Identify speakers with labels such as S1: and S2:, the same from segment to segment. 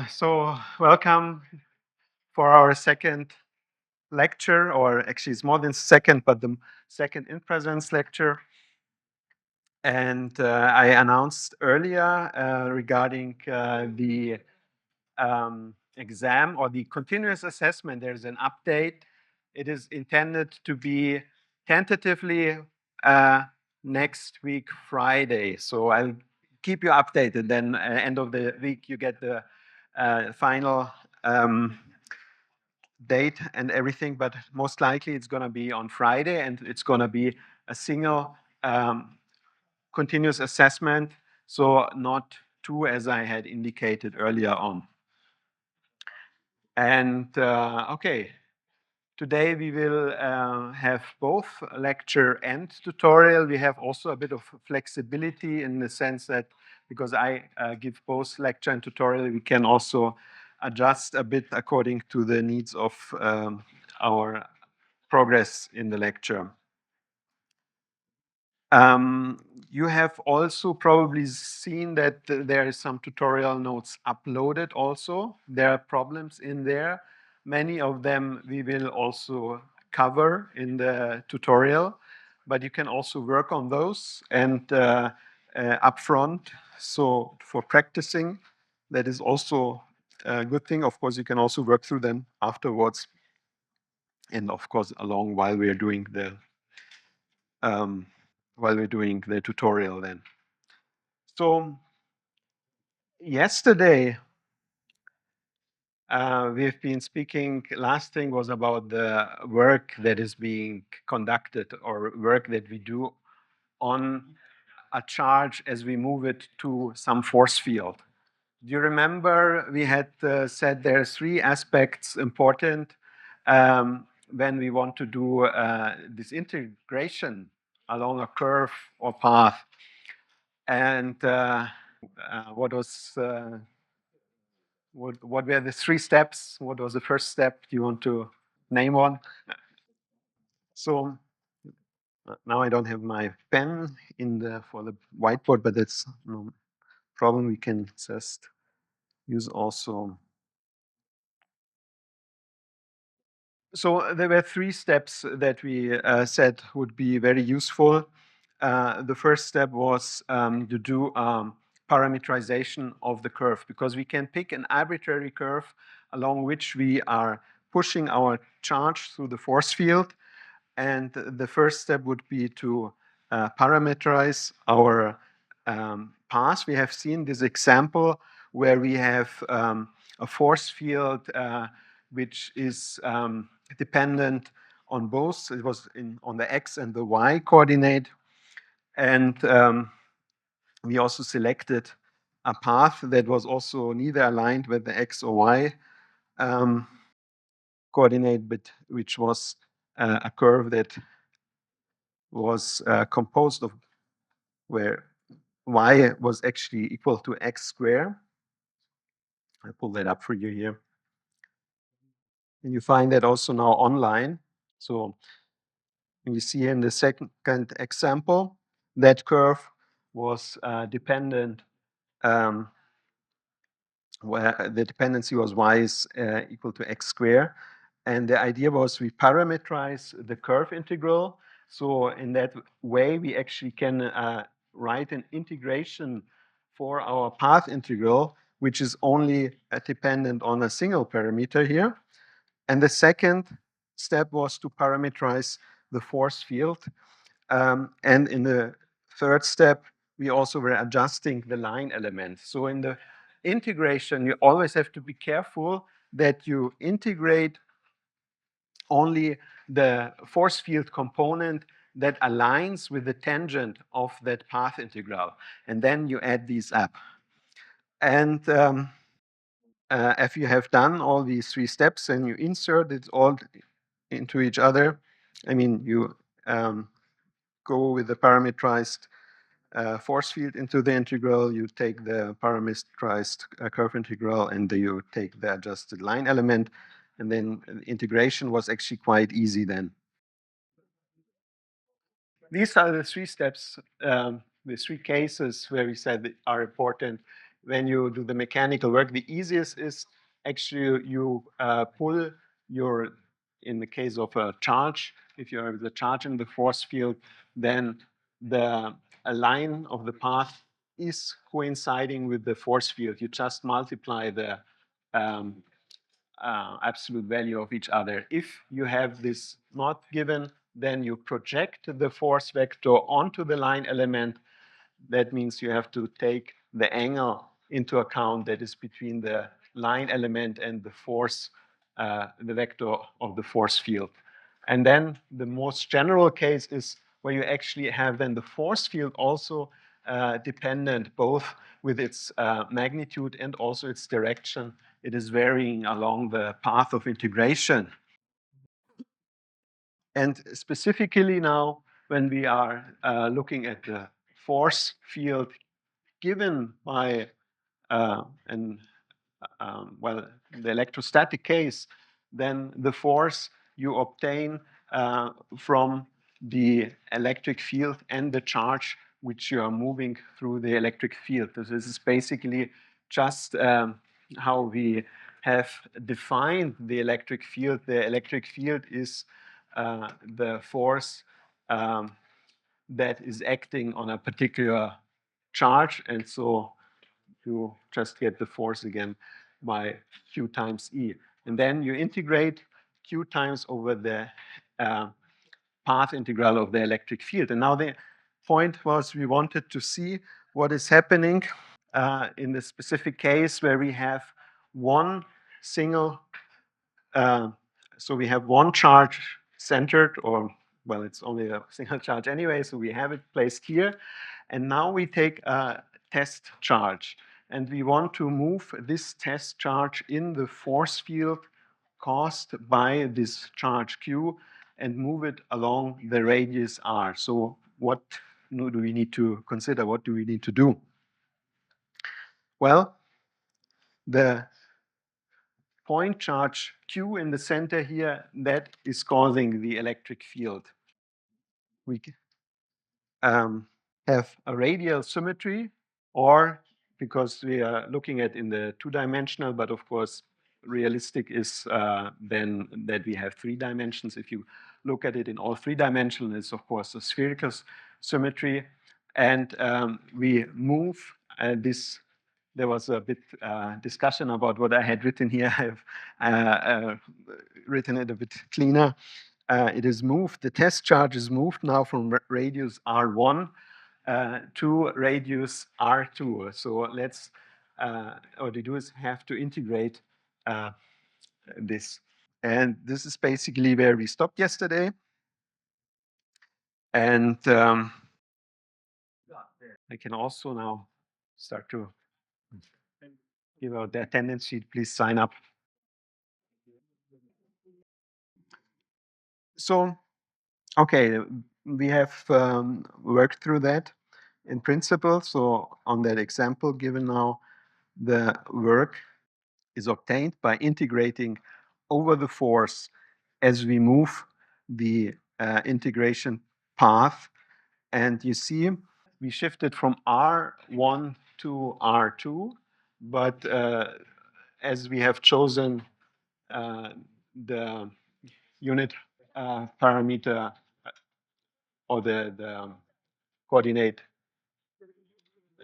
S1: So welcome for our second lecture, or actually it's more than second, but the second in presence lecture. And I announced earlier regarding the exam or the continuous assessment, there's an update. It is intended to be tentatively uh, next week, Friday. So I'll keep you updated. Then end of the week, you get the final date and everything, but most likely it's going to be on Friday, and it's going to be a single continuous assessment, so not two as I had indicated earlier on. And okay, today we will have both lecture and tutorial. We have also a bit of flexibility in the sense that because I give both lecture and tutorial, we can also adjust a bit according to the needs of our progress in the lecture. You have also probably seen that there is some tutorial notes uploaded also. There are problems in there. Many of them we will also cover in the tutorial, but you can also work on those and upfront. So for practicing, that is also a good thing. Of course, you can also work through them afterwards, and of course, along while we are doing the tutorial then. So yesterday, we've been speaking, last thing was about the work that is being conducted or work that we do on a charge as we move it to some force field. Do you remember we had said there are three aspects important when we want to do this integration along a curve or path? And what were the three steps? What was the first step? Do you want to name one? So now I don't have my pen for the whiteboard, but that's no problem. We can just use also. So there were three steps that we said would be very useful. The first step was to do parameterization of the curve, because we can pick an arbitrary curve along which we are pushing our charge through the force field. And the first step would be to parameterize our path. We have seen this example where we have a force field which is dependent on both. It was on the x and the y coordinate. And we also selected a path that was also neither aligned with the x or y coordinate, but which was a curve that was composed of where y was actually equal to x squared. I pull that up for you here. And you find that also now online. So you see here in the second example, that curve was dependent, where the dependency was y is equal to x squared. And the idea was we parameterize the curve integral. So in that way, we actually can write an integration for our path integral, which is only dependent on a single parameter here. And the second step was to parameterize the force field. And in the third step, we also were adjusting the line element. So in the integration, you always have to be careful that you integrate only the force field component that aligns with the tangent of that path integral. And then you add these up. And if you have done all these three steps and you insert it all into each other, I mean, you go with the parameterized force field into the integral, you take the parameterized curve integral, and you take the adjusted line element, and then integration was actually quite easy then. These are the three steps, the three cases where we said are important when you do the mechanical work, the easiest is actually you pull your, in the case of a charge, if you have the charge in the force field, then the a line of the path is coinciding with the force field. You just multiply the um, absolute value of each other. If you have this not given, then you project the force vector onto the line element. That means you have to take the angle into account that is between the line element and the force, the vector of the force field. And then the most general case is where you actually have then the force field also dependent both with its magnitude and also its direction. It is varying along the path of integration. And specifically now, when we are looking at the force field given by an well, the electrostatic case, then the force you obtain from the electric field and the charge which you are moving through the electric field. This is basically just how we have defined the electric field. The electric field is the force that is acting on a particular charge, and so you just get the force again by Q times E. And then you integrate Q times over the path integral of the electric field. And now the point was we wanted to see what is happening in the specific case where we have one single, so we have one charge centered, or well, it's only a single charge anyway, so we have it placed here. And now we take a test charge, and we want to move this test charge in the force field caused by this charge Q and move it along the radius R. So what do we need to consider? What do we need to do? Well, the point charge Q in the center here, that is causing the electric field. We have a radial symmetry, or because we are looking at in the two-dimensional, but of course realistic is then that we have three dimensions. If you look at it in all three dimensions, it's of course a spherical symmetry. And we move this. There was a bit discussion about what I had written here. I have written it a bit cleaner. It is moved, the test charge is moved now from radius R1 to radius R2. So let's, what we do is have to integrate this. And this is basically where we stopped yesterday. And I can also now start to give out the attendance sheet. Please sign up. So, okay, we have worked through that in principle. So on that example given now, the work is obtained by integrating over the force as we move the integration path. And you see, we shifted from R1 to R2, but as we have chosen the unit parameter or the coordinate,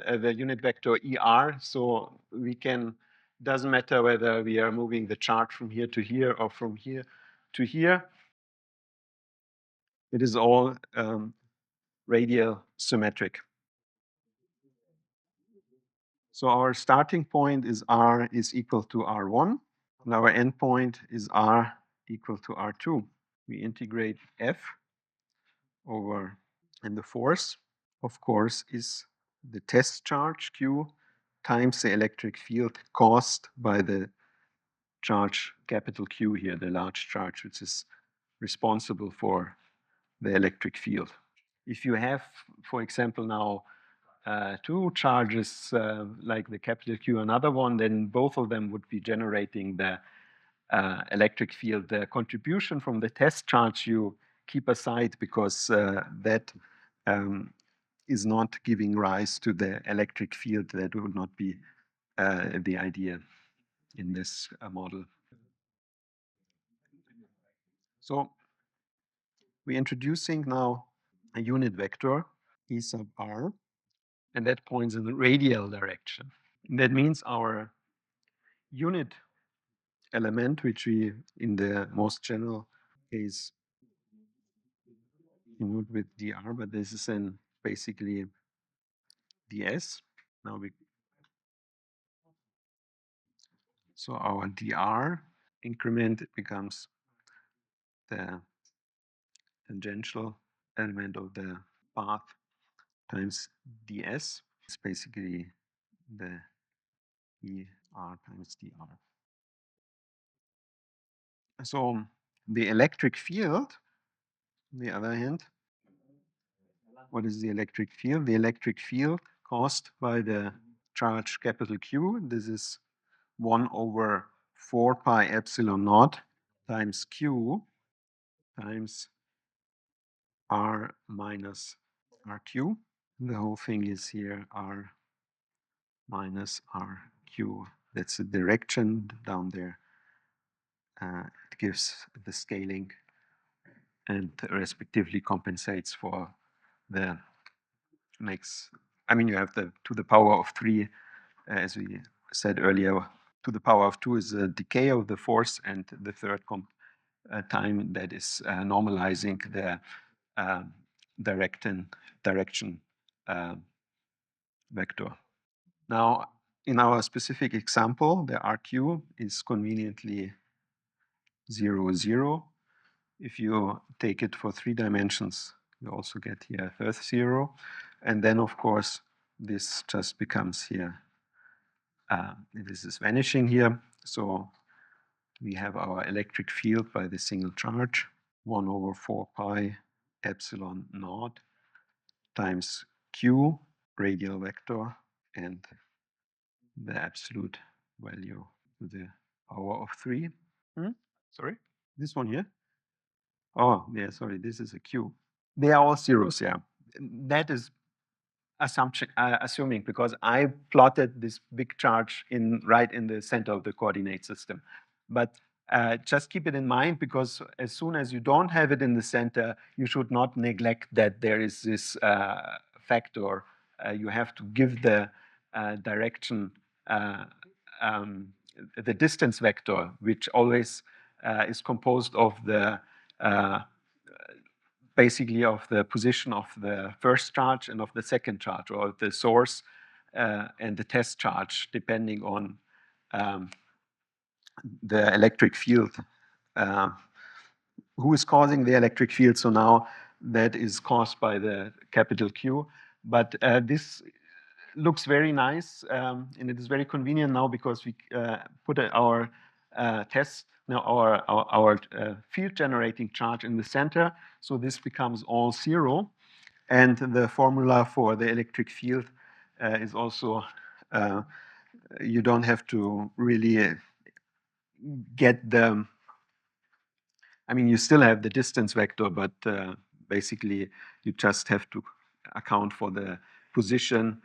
S1: the unit vector ER, so we can, doesn't matter whether we are moving the charge from here to here or from here to here. It is all radial symmetric. So our starting point is R is equal to R1, and our endpoint is R equal to R2. We integrate F over, and the force, of course, is the test charge Q times the electric field caused by the charge capital Q here, the large charge, which is responsible for the electric field. If you have, for example, now two charges like the capital Q, another one, then both of them would be generating the electric field. The contribution from the test charge you keep aside because that is not giving rise to the electric field. That would not be the idea in this model. So we're introducing now a unit vector, E sub r, and that points in the radial direction. That means our unit element, which we, in the most general case, denote with dr, but this is then basically ds. Now so our dr increment becomes the tangential element of the path times ds. It's basically the er times dr. So the electric field, on the other hand, what is the electric field? The electric field caused by the charge capital Q. This is 1 over 4 pi epsilon naught times Q times R minus RQ. The whole thing is here R minus RQ. That's the direction down there. It gives the scaling and respectively compensates for the makes, I mean, you have the to the power of 3, as we said earlier, to the power of 2 is the decay of the force, and the third time that is normalizing the um, direction vector. Now, in our specific example, the RQ is conveniently 0, 0. If you take it for 3 dimensions, you also get here a third 0. And then, of course, this just becomes here, this is vanishing here. So we have our electric field by the single charge, 1 over 4 pi epsilon naught times q, radial vector, and the absolute value to the power of 3. Sorry, this one here? Oh, yeah, sorry, this is a q. They are all zeros, yeah. That is assuming, because I plotted this big charge right in the center of the coordinate system. But just keep it in mind, because as soon as you don't have it in the center, you should not neglect that there is this factor. You have to give the direction, um, the distance vector, which always is composed of the basically of the position of the first charge and of the second charge, or the source and the test charge, depending on the electric field. Uh, who is causing the electric field? So now that is caused by the capital Q. But this looks very nice, and it is very convenient now, because we put our test, now our field generating charge in the center. So this becomes all 0. And the formula for the electric field is also, you don't have to really get the, I mean, you still have the distance vector, but basically you just have to account for the position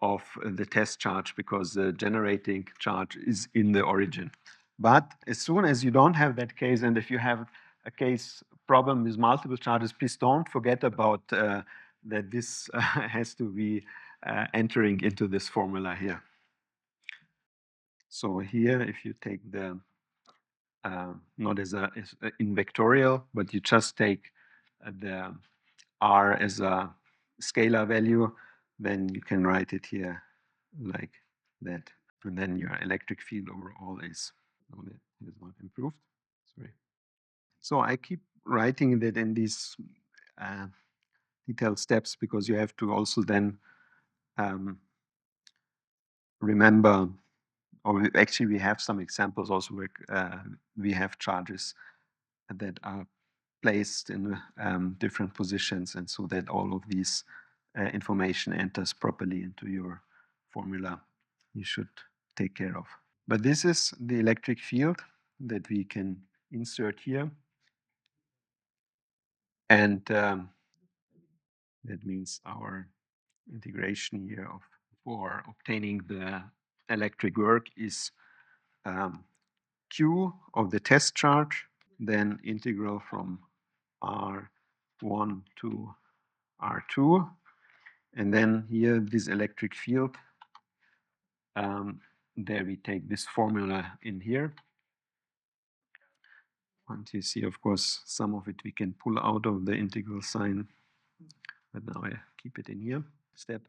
S1: of the test charge, because the generating charge is in the origin. But as soon as you don't have that case, and if you have a case problem with multiple charges, please don't forget about that this has to be entering into this formula here. So here, if you take the not as in vectorial, but you just take the r as a scalar value, then you can write it here like that. And then your electric field overall is, oh, that is not improved. Sorry. So I keep writing that in these uh, detailed steps, because you have to also then remember, or actually we have some examples also where we have charges that are placed in different positions, and so that all of these information enters properly into your formula you should take care of. But this is the electric field that we can insert here. And that means our integration here for obtaining the electric work is Q of the test charge, then integral from R1 to R2, and then here this electric field, there we take this formula in here. And you see, of course, some of it we can pull out of the integral sign, but now I keep it in here. Step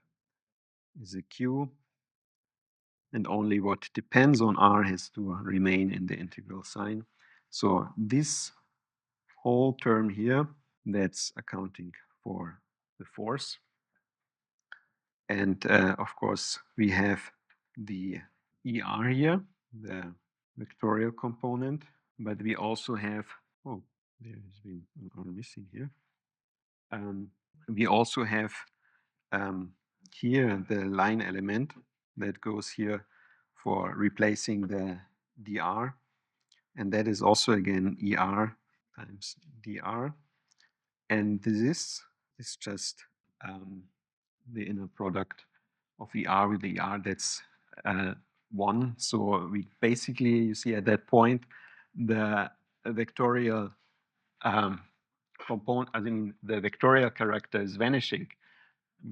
S1: is a Q, and only what depends on R has to remain in the integral sign. So this whole term here, that's accounting for the force. And of course, we have the ER here, the vectorial component, but we also have, oh, there has been an R missing here. We also have here the line element that goes here for replacing the dr, and that is also again ER times dr, and this is just the inner product of ER with ER, that's 1. So we basically, you see at that point, the vectorial component, I mean, the vectorial character is vanishing.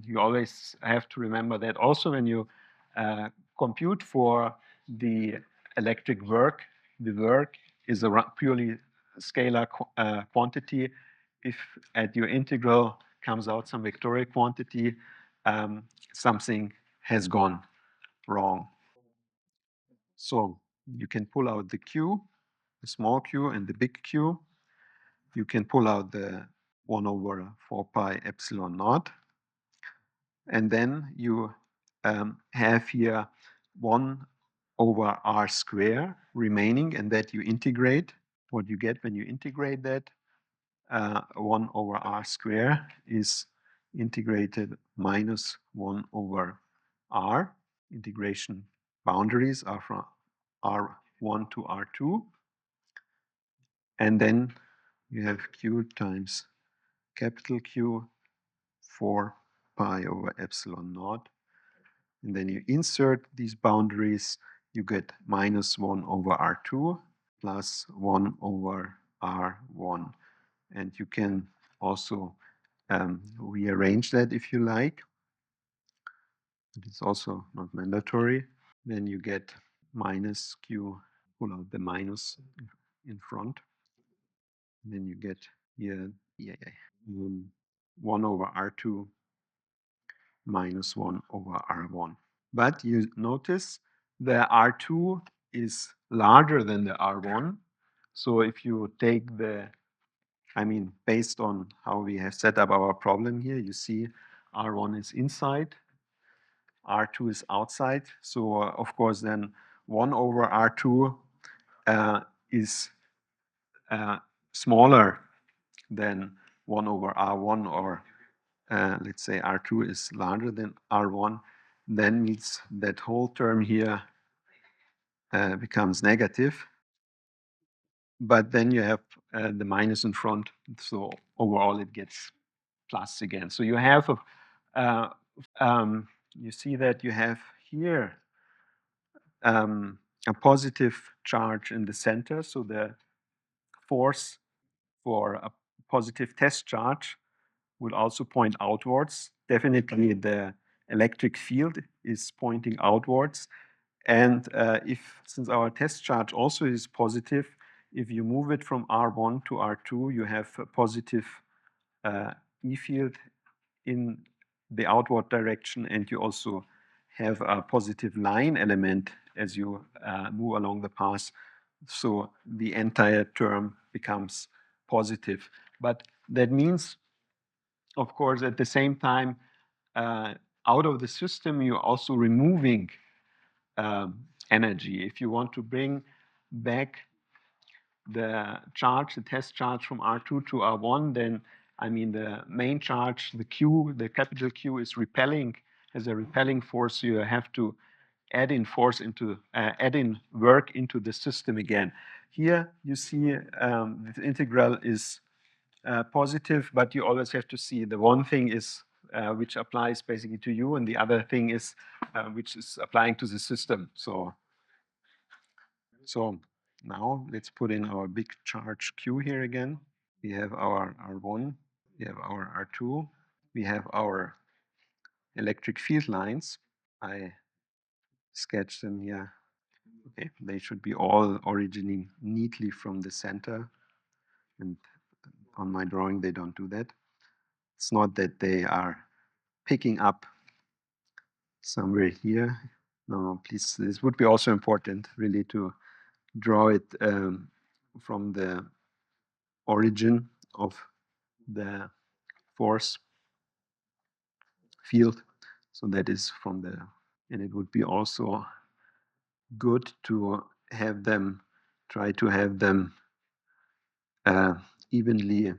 S1: You always have to remember that also when you compute for the electric work, the work is a purely scalar quantity. If at your integral comes out some vectorial quantity, something has gone wrong. So you can pull out the Q, the small q and the big Q. You can pull out the 1 over 4 pi epsilon naught. And then you have here 1 over r square remaining, and that you integrate. What you get when you integrate that, 1 over r square is integrated minus 1 over r. Integration boundaries are from R1 to R2. And then you have Q times capital Q 4 pi over epsilon naught. And then you insert these boundaries, you get minus 1 over R2 plus 1 over R1. And you can also rearrange that if you like. But it's also not mandatory. Then you get minus Q, pull out the minus in front. And then you get here 1 over R2 minus 1 over R1. But you notice the R2 is larger than the R1. So if you take the, I mean, based on how we have set up our problem here, you see R1 is inside, R2 is outside. So of course then 1 over R2 is smaller than 1 over R1, or let's say R2 is larger than R1, then means that whole term here becomes negative. But then you have the minus in front, so overall it gets plus again. So you have, you see that you have here a positive charge in the center, so the force for a positive test charge will also point outwards. Definitely the electric field is pointing outwards. And since our test charge also is positive, if you move it from R1 to R2, you have a positive E field in the outward direction, and you also have a positive line element as you move along the path. So the entire term becomes positive. But that means, of course, at the same time, out of the system, you're also removing energy. If you want to bring back the charge, the test charge from R2 to R1, then I mean the main charge, the Q, the capital Q is repelling, has a repelling force. You have to add in force into, add in work into the system again. Here you see the integral is positive, but you always have to see the one thing is which applies basically to you, and the other thing is which is applying to the system. So now let's put in our big charge Q here again. We have our R1, we have our R2, we have our electric field lines. I sketched them here. Okay, they should be all originating neatly from the center, and on my drawing they don't do that. It's not that they are picking up somewhere here. No, please, this would be also important really to draw it from the origin of the force field. So that is from the, and it would be also good to have them, try to have them evenly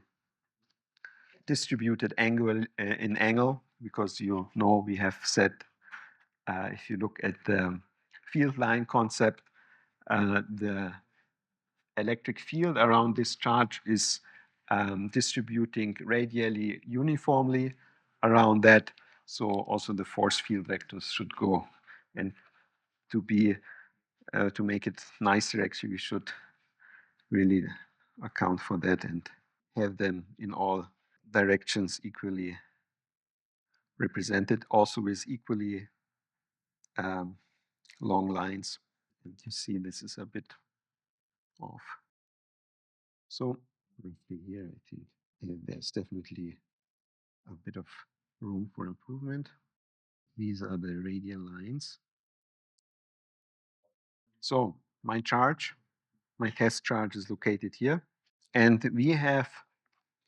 S1: distributed angle in angle, because you know we have said if you look at the field line concept, the electric field around this charge is distributing radially uniformly around that. So also the force field vectors should go. And to be to make it nicer, actually, we should really account for that and have them in all directions equally represented, also with equally long lines. And you see this is a bit off. So briefly here, I think there's definitely a bit of room for improvement. These are the radial lines. So my charge, my test charge is located here. And we have,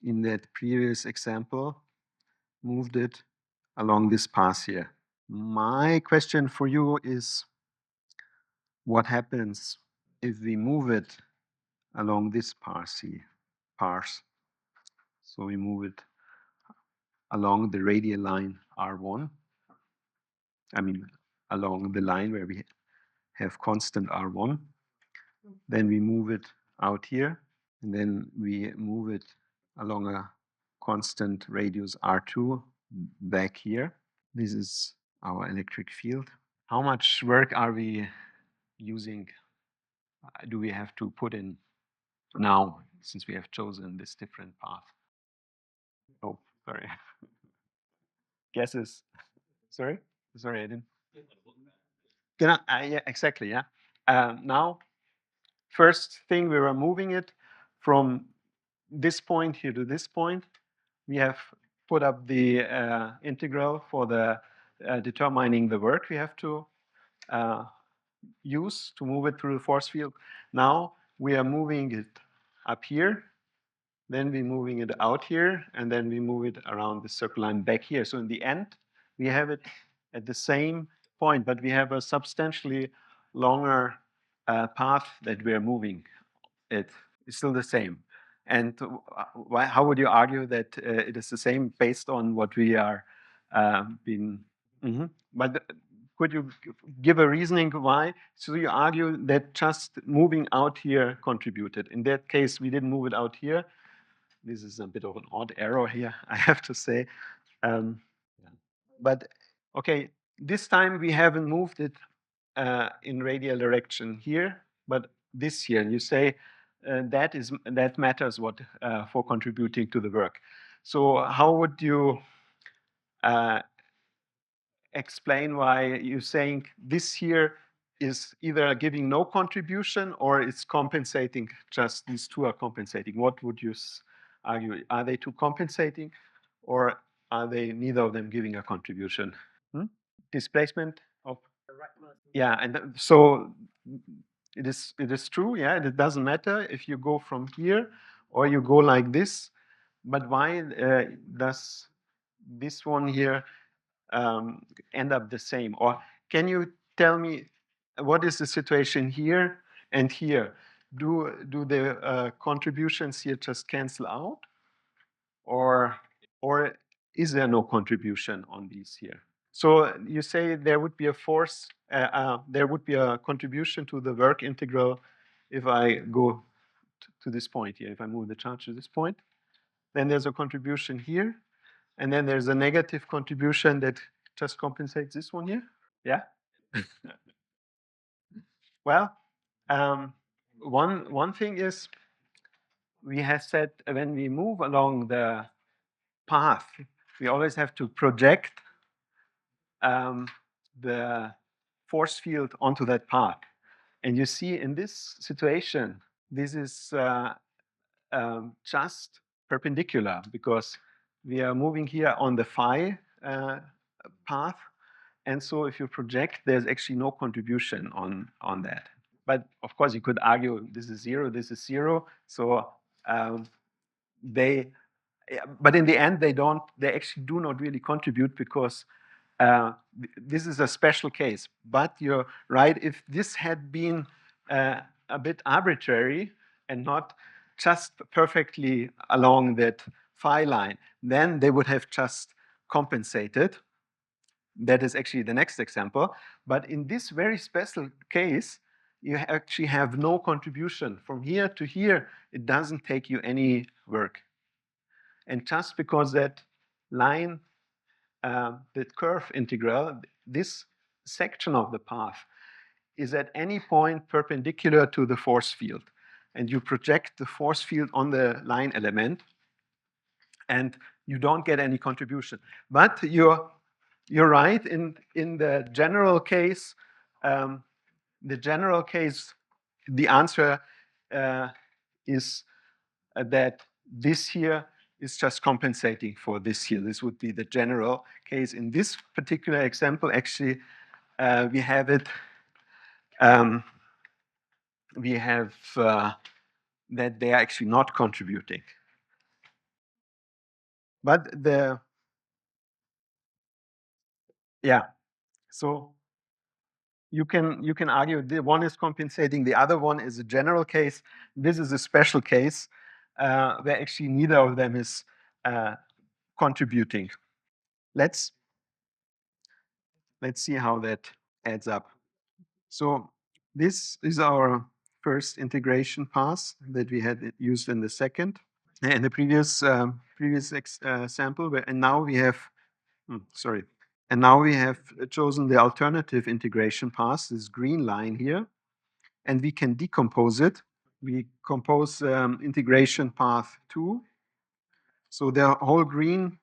S1: in that previous example, moved it along this path here. My question for you is, what happens if we move it along this path here? So we move it along the radial line R1. I mean, along the line where we have constant R1. Then we move it out here, and then we move it along a constant radius R2 back here. This is our electric field. How much work are we using? Do we have to put in now, since we have chosen this different path? Oh, sorry. Guesses? Sorry? Sorry, I didn't. Yeah, exactly, yeah. Now, first thing, we were moving it from this point here to this point. We have put up the integral for the determining the work we have to use to move it through the force field. Now we are moving it up here, then we're moving it out here, and then we move it around the circle line back here. So in the end, we have it at the same point, but we have a substantially longer path that we are moving. It's still the same. And how would you argue that it is the same based on what we are being? But could you give a reasoning why? So you argue that just moving out here contributed. In that case, we didn't move it out here. This is a bit of an odd error here, I have to say. But okay, this time we haven't moved it in radial direction here, but this here. You say that matters what for contributing to the work. So how would you explain why you're saying this here is either giving no contribution or it's compensating? Just these two are compensating. What would you argue? Are they two compensating, or are they neither of them giving a contribution? Displacement of, yeah, and so it is true, yeah, and it doesn't matter if you go from here or you go like this. But why does this one here end up the same? Or can you tell me what is the situation here and here? Do the contributions here just cancel out, or is there no contribution on these here? So you say there would be a force, there would be a contribution to the work integral if I go to this point here. If I move the charge to this point, then there's a contribution here. And then there's a negative contribution that just compensates this one here. Yeah. Well, um, one thing is we have said when we move along the path, we always have to project the force field onto that path. And you see in this situation, this is just perpendicular because we are moving here on the phi path. And so if you project, there's actually no contribution on that. But of course, you could argue this is zero, this is zero. So um, they, but in the end, they actually do not really contribute because this is a special case. But you're right, if this had been a bit arbitrary and not just perfectly along that phi line, then they would have just compensated. That is actually the next example. But in this very special case, you actually have no contribution. From here to here, it doesn't take you any work. And just because that line, that curve integral, this section of the path is at any point perpendicular to the force field. And you project the force field on the line element, and you don't get any contribution. But you're right, in the general case, the answer is that this here is just compensating for this here. This would be the general case. In this particular example, actually, we have it, we have that they are actually not contributing. But yeah, so you can argue the one is compensating, the other one is a general case. This is a special case where actually neither of them is contributing. Let's see how that adds up. So this is our first integration pass that we had used in the second, in the previous sample, and now we have, sorry, and now we have chosen the alternative integration pass, this green line here, and we can decompose it. We compose integration path 2. So the whole green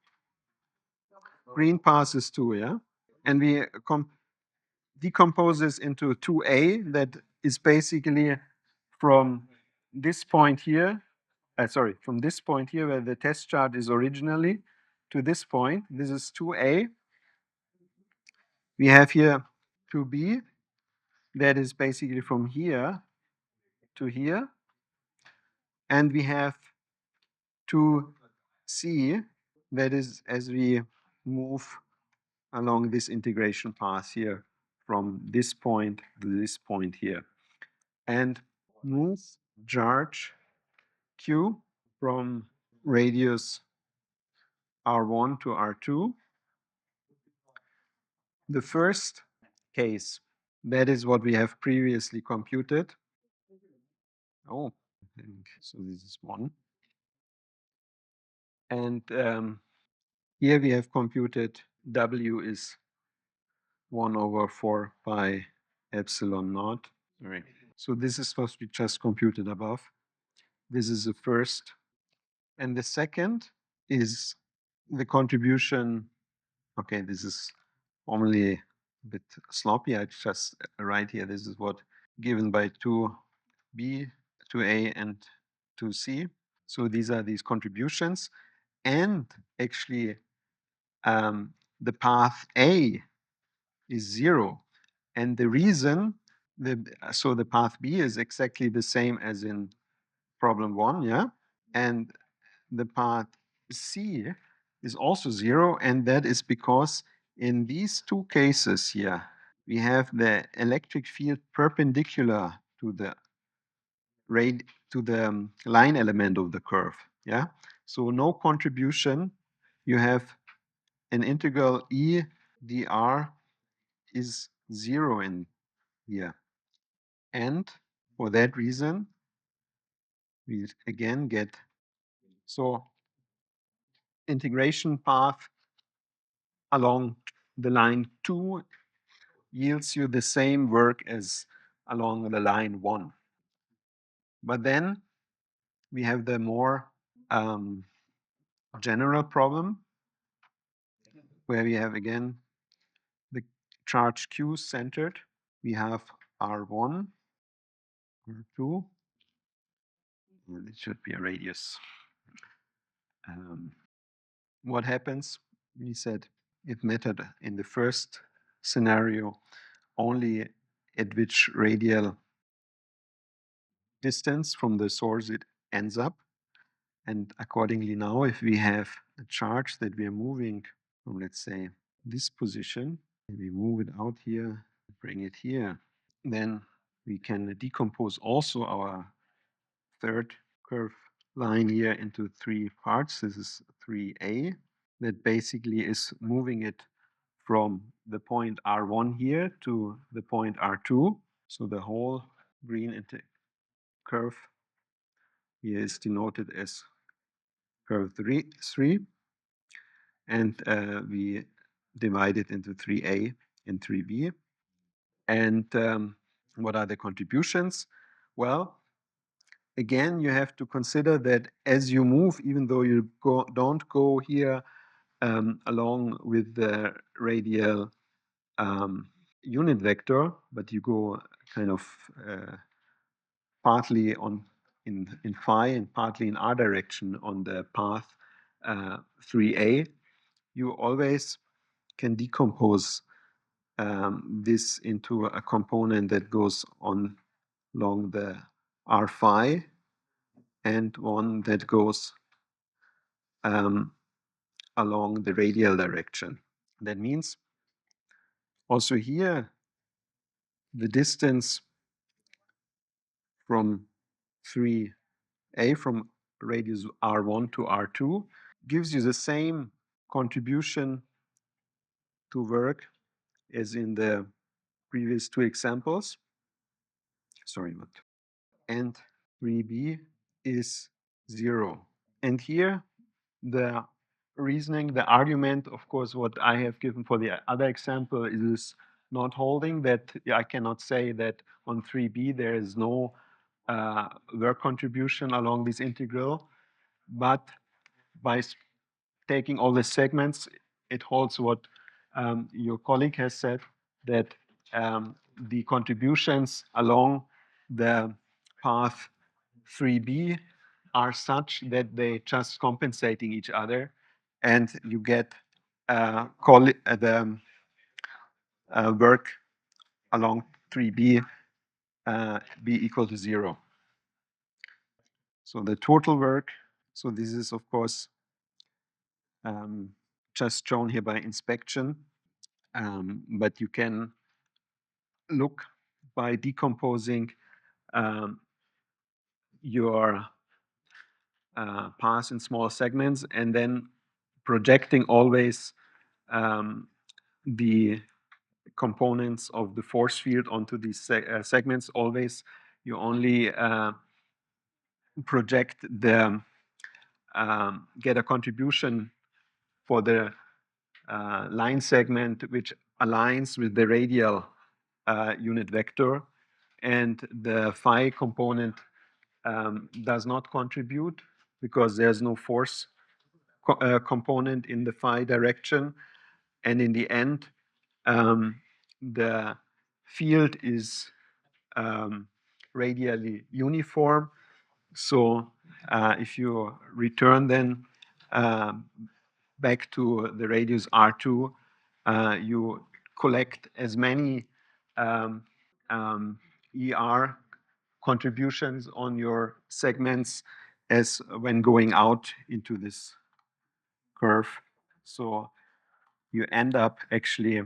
S1: path is 2, yeah? And we decompose this into 2a, that is basically from this point here, from this point here where the test chart is originally to this point. This is 2a. We have here 2b, that is basically from here to here. And we have 2c, that is as we move along this integration path here from this point to this point here. And move charge q from radius r1 to r2. The first case, that is what we have previously computed. Oh, so this is 1. And here we have computed W is 1 over 4 pi epsilon naught. Sorry. So this is what we just computed above. This is the first. And the second is the contribution. Okay, this is formally a bit sloppy. I just write here, this is what given by 2b, 2a, and 2c. So these are these contributions. And actually, the path A is 0. And the reason, so the path B is exactly the same as in problem 1, yeah? And the path C is also 0, and that is because in these two cases here, we have the electric field perpendicular to the line element of the curve, yeah? So no contribution. You have an integral E dr is 0 in here. And for that reason, we again get, so integration path along the line 2 yields you the same work as along the line 1. But then we have the more general problem where we have again the charge Q centered. We have R1, R2, and it should be a radius. What happens? We said it mattered in the first scenario only at which radial distance from the source it ends up. And accordingly now, if we have a charge that we are moving from, let's say, this position, and we move it out here, bring it here, then we can decompose also our third curve line here into 3 parts. This is 3A. That basically is moving it from the point R1 here to the point R2. So the whole green curve here is denoted as curve 3, and we divide it into 3A and 3B. And what are the contributions? Well, again, you have to consider that as you move, even though you don't go here along with the radial unit vector, but you go kind of partly in phi and partly in r direction on the path 3A, you always can decompose this into a component that goes on along the r phi and one that goes along the radial direction. That means also here the distance from 3A from radius R1 to R2 gives you the same contribution to work as in the previous 2 examples. Sorry, but and 3B is 0. And here the reasoning, the argument, of course, what I have given for the other example is not holding, that I cannot say that on 3B there is no work contribution along this integral, but by taking all the segments, it holds what your colleague has said, that the contributions along the path 3B are such that they just compensating each other, and you get the work along 3B be equal to 0. So the total work, so this is of course just shown here by inspection, but you can look by decomposing your path in small segments and then projecting always the components of the force field onto these segments. Always you only project the get a contribution for the line segment which aligns with the radial unit vector, and the phi component does not contribute because there's no force component in the phi direction, and in the end the field is radially uniform. So if you return then back to the radius R2, you collect as many ER contributions on your segments as when going out into this curve. So you end up actually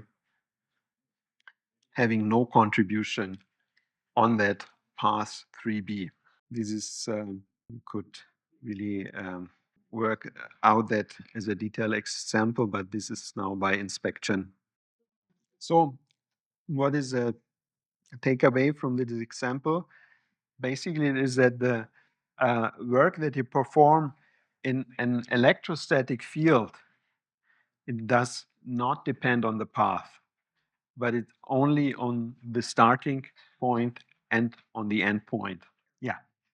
S1: having no contribution on that path 3B. This is, you could really work out that as a detailed example, but this is now by inspection. So what is a takeaway from this example? Basically, it is that the work that you perform in an electrostatic field, it does not depend on the path, but it's only on the starting point and on the end point. Yeah.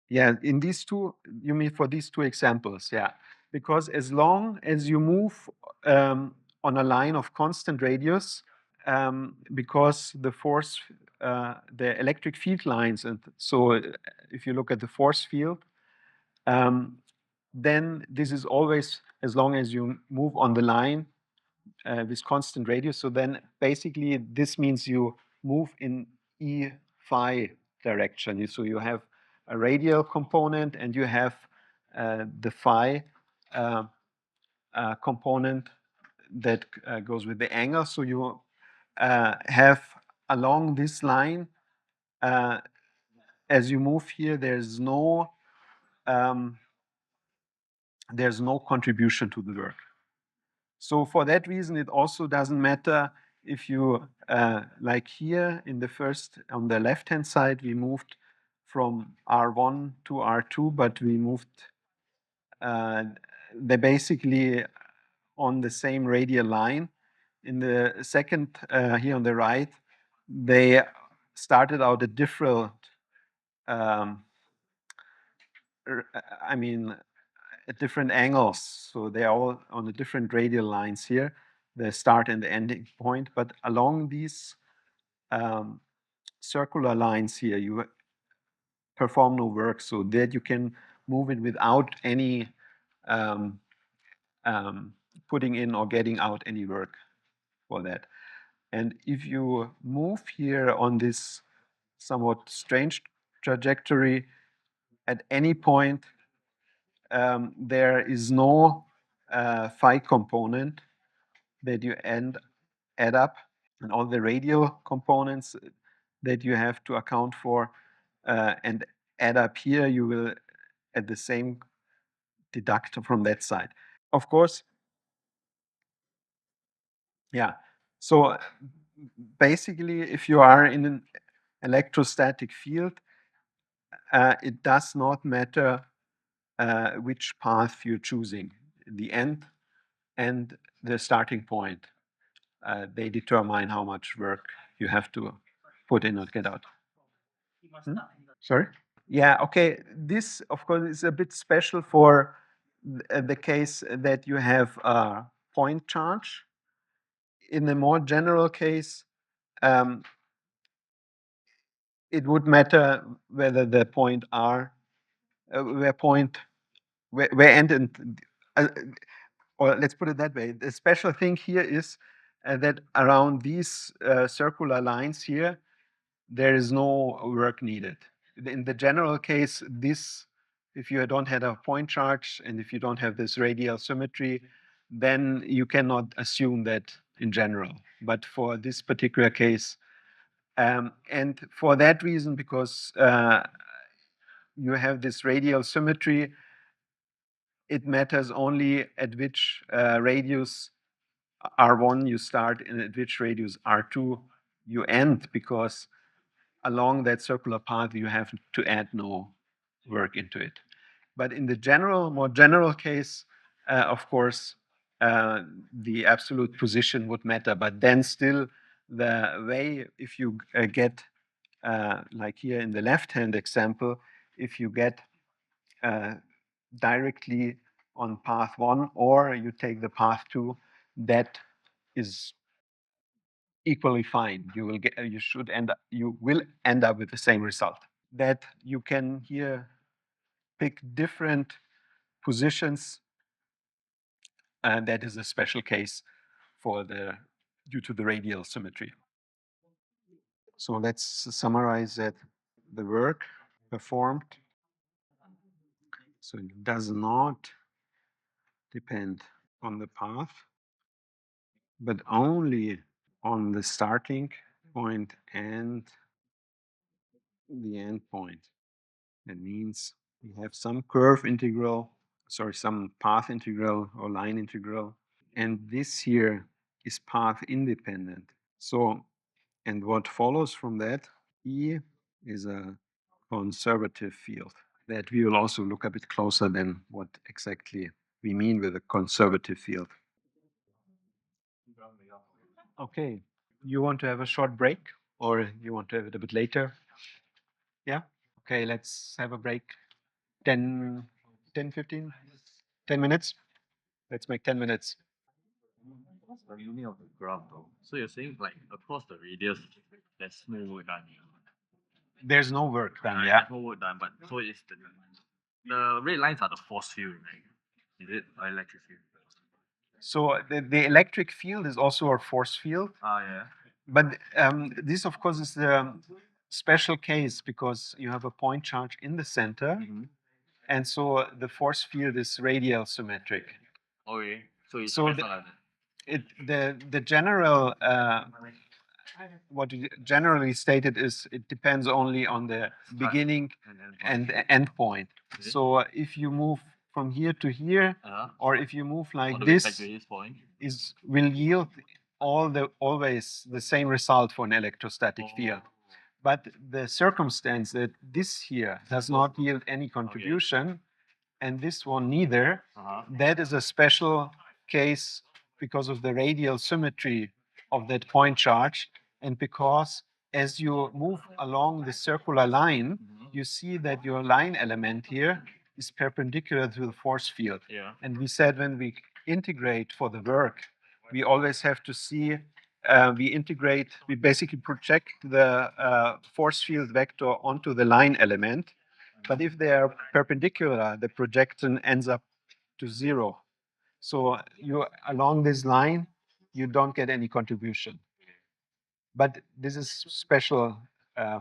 S1: Yeah, in these two, you mean for these two examples, yeah. Because as long as you move on a line of constant radius, because the force, the electric field lines, and so if you look at the force field, then this is always as long as you move on the line with constant radius. So then basically this means you move in E phi direction. So you have a radial component and you have the phi uh, component that goes with the angle. So you have along this line, uh, as you move here, um, there's no contribution to the work. So for that reason, it also doesn't matter if you, like here in the first, on the left-hand side, we moved from R1 to R2, but we moved, they're basically on the same radial line. In the second, here on the right, they started out at different, um, I mean, at different angles. So they are all on the different radial lines here, the start and the ending point. But along these circular lines here, you perform no work, so that you can move it without any um, putting in or getting out any work for that. And if you move here on this somewhat strange trajectory, at any point, there is no phi component that you add up, and all the radial components that you have to account for and add up here, you will at the same deduct from that side. Of course, yeah. So basically, if you are in an electrostatic field, it does not matter which path you're choosing, the end and the starting point. They determine how much work you have to put in or get out. Hmm? Sorry? Yeah, okay. This, of course, is a bit special for the case that you have a point charge. In a more general case, um, it would matter whether the point R, where end and, or let's put it that way. The special thing here is that around these circular lines here, there is no work needed. In the general case, this, if you don't have a point charge and if you don't have this radial symmetry, then you cannot assume that in general. But for this particular case, and for that reason, because you have this radial symmetry, it matters only at which radius R1 you start and at which radius R2 you end, because along that circular path, you have to add no work into it. But in the more general case, of course, the absolute position would matter. But then still, the way, if you get, like here in the left-hand example, if you get directly on path 1 or you take the path 2, that is equally fine. You will end up with the same result. That you can here pick different positions, and that is a special case for due to the radial symmetry. So let's summarize that. The work performed, so it does not depend on the path, but only on the starting point and the end point. That means we have some curve integral, some path integral or line integral, and this here is path independent. So, and what follows from that, E is a conservative field. that we will also look a bit closer than what exactly we mean with a conservative field. Okay, you want to have a short break or you want to have it a bit later? Yeah? Okay, let's have a break. 10, 10, 15, 10 minutes? Let's make 10 minutes.
S2: What's the meaning of the graph though? So you're saying like across the radius, there's no work done.
S1: There's no work done, yeah.
S2: No work done, but so it's the red lines are the force field, right? Is it or electric field?
S1: So the electric field is also a force field,
S2: Ah, yeah.
S1: but this, of course, is the special case because you have a point charge in the center, and so the force field is radial symmetric.
S2: Okay, so it's
S1: So
S2: special like that.
S1: the general what you generally stated is it depends only on the beginning and the end point.
S2: Okay.
S1: So if you move from here to here, or if you move
S2: All
S1: like
S2: the way back
S1: this,
S2: to this point.
S1: will yield always the same result for an electrostatic field. But the circumstance that this here does not yield any contribution, and this one neither, that is a special case because of the radial symmetry of that point charge, and because as you move along the circular line, you see that your line element here is perpendicular to the force field.
S2: Yeah.
S1: And we said when we integrate for the work, we always have to see, we basically project the force field vector onto the line element. But if they are perpendicular, the projection ends up to zero. So you along this line, you don't get any contribution. But this is special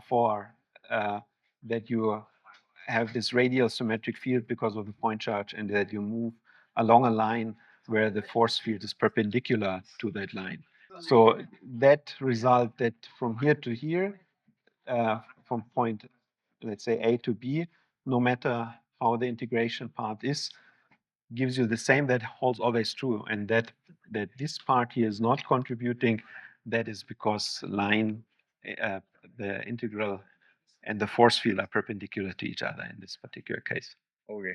S1: for that you have this radial symmetric field because of the point charge and that you move along a line where the force field is perpendicular to that line. So that result that from here to here, from point, let's say A to B, no matter how the integration part is, gives you the same. That holds always true. And that this part here is not contributing, that is because line, uh, the integral and the force field are perpendicular to each other in this particular case.
S2: Okay.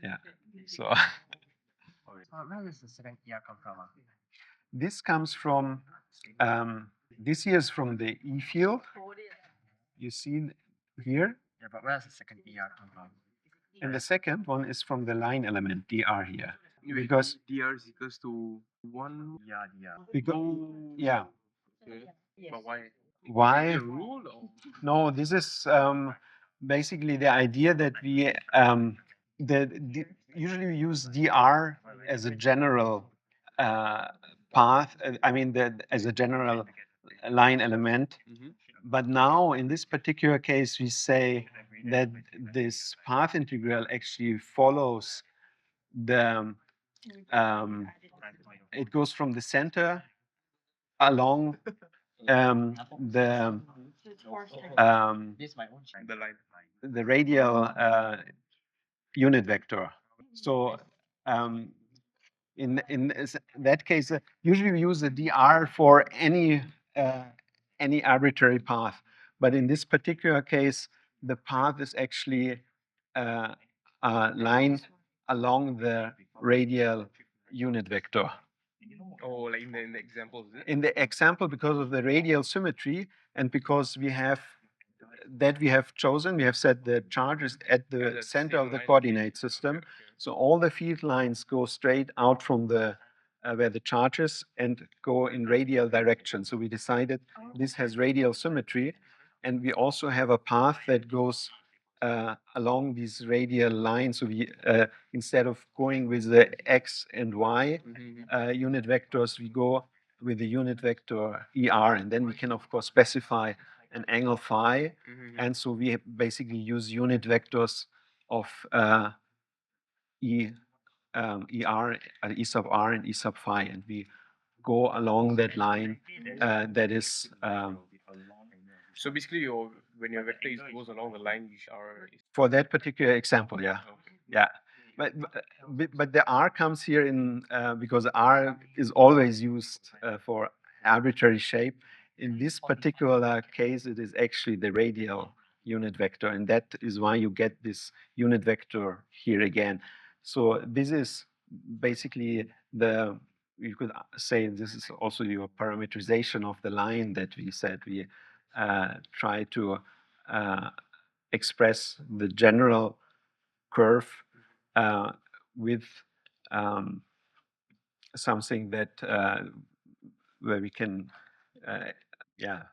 S1: Yeah. So
S2: Where does the second ER come from?
S1: this comes from, this here is from the E field. You see here.
S2: Yeah, but where does the second ER come from?
S1: And the second one is from the line element dr here. Because
S3: dr is equals to 1.
S2: Yeah, yeah.
S1: because yeah.
S3: Okay. But why?
S1: Why?
S3: The rule or?
S1: No, this is basically the idea that we usually we use dr as a general path. I mean, as a general line element. But now, in this particular case, we say that this path integral actually follows the. It goes from the center along the
S3: The line.
S1: the radial unit vector. So in that case, usually we use the dr for any arbitrary path, but in this particular case, the path is actually a line along the radial unit vector.
S3: Oh, like in the example, is it?
S1: In the example, because of the radial symmetry and because we have chosen, we have set the charges at the
S3: the
S1: center
S3: same
S1: of the
S3: line.
S1: coordinate system.
S3: Okay.
S1: So all the field lines go straight out from the where the charges and go in radial direction. So we decided this has radial symmetry, and we also have a path that goes along these radial lines. So we instead of going with the x and y unit vectors, we go with the unit vector er, and then we can of course specify an angle phi, and so we basically use unit vectors of e er, e sub r and e sub phi, and we go along that line that is.
S3: So basically, when your vector goes along the line, which are
S1: For that particular example, yeah.
S3: okay.
S1: Yeah. But the R comes here in because R is always used for arbitrary shape. In this particular case, it is actually the radial unit vector, and that is why you get this unit vector here again. So this is basically you could say this is also your parameterization of the line that we said we try to express the general curve with something that where we can yeah,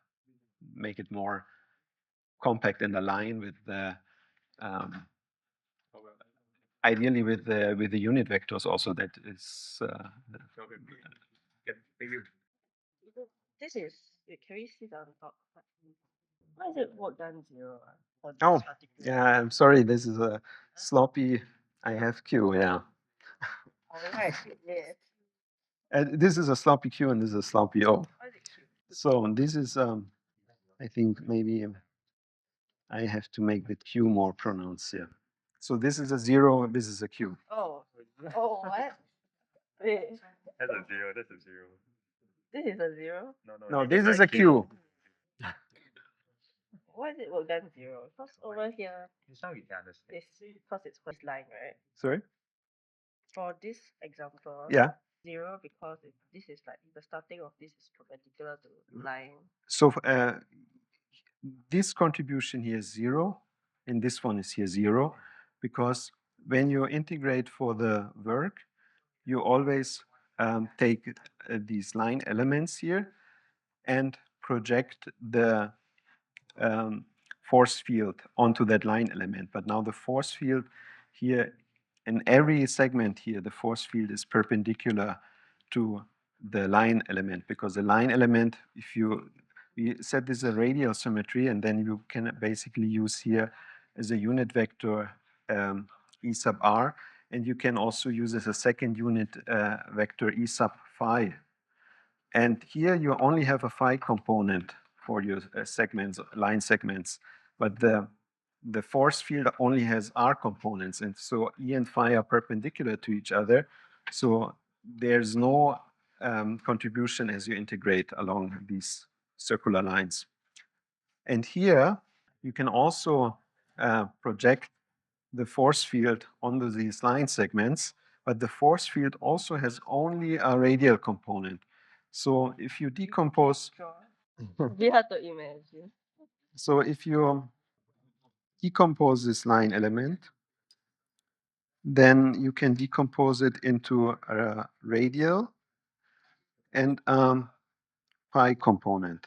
S1: make it more compact in the line with the ideally with the unit vectors also. That is
S3: Okay. Maybe
S4: This is, wait, can we see the on top? Why is it work done 0 for this
S1: oh
S4: particular?
S1: yeah, I'm sorry, this is a sloppy IFQ. Yeah,
S4: Alright, yes.
S1: this is a sloppy Q and this is a sloppy O.
S4: Why is it cute?
S1: So this is I think maybe I have to make the Q more pronounced here. So this is a 0, this is a Q.
S4: Oh, oh, what? Wait,
S2: That's a zero. That's a zero.
S4: this is a 0?
S1: No, this is a Q.
S4: Why is it work done 0? Because over here,
S2: This one we can understand.
S4: this, because it's for this line, right?
S1: Sorry?
S4: For this example,
S1: Yeah.
S4: 0 because this is like the starting of this is perpendicular to line.
S1: So this contribution here is 0, and this one is here 0, because when you integrate for the work, you always take these line elements here and project the force field onto that line element. But now the force field here, in every segment here, the force field is perpendicular to the line element, because the line element, we set this a radial symmetry, and then you can basically use here as a unit vector E sub r, and you can also use as a second unit vector E sub phi. And here you only have a phi component for your segments, line segments, but the force field only has r components, and so E and phi are perpendicular to each other. So there's no contribution as you integrate along these circular lines. And here you can also project the force field onto these line segments, but the force field also has only a radial component. So if you decompose,
S4: We have to imagine.
S1: so if you decompose this line element, then you can decompose it into a radial and pi component.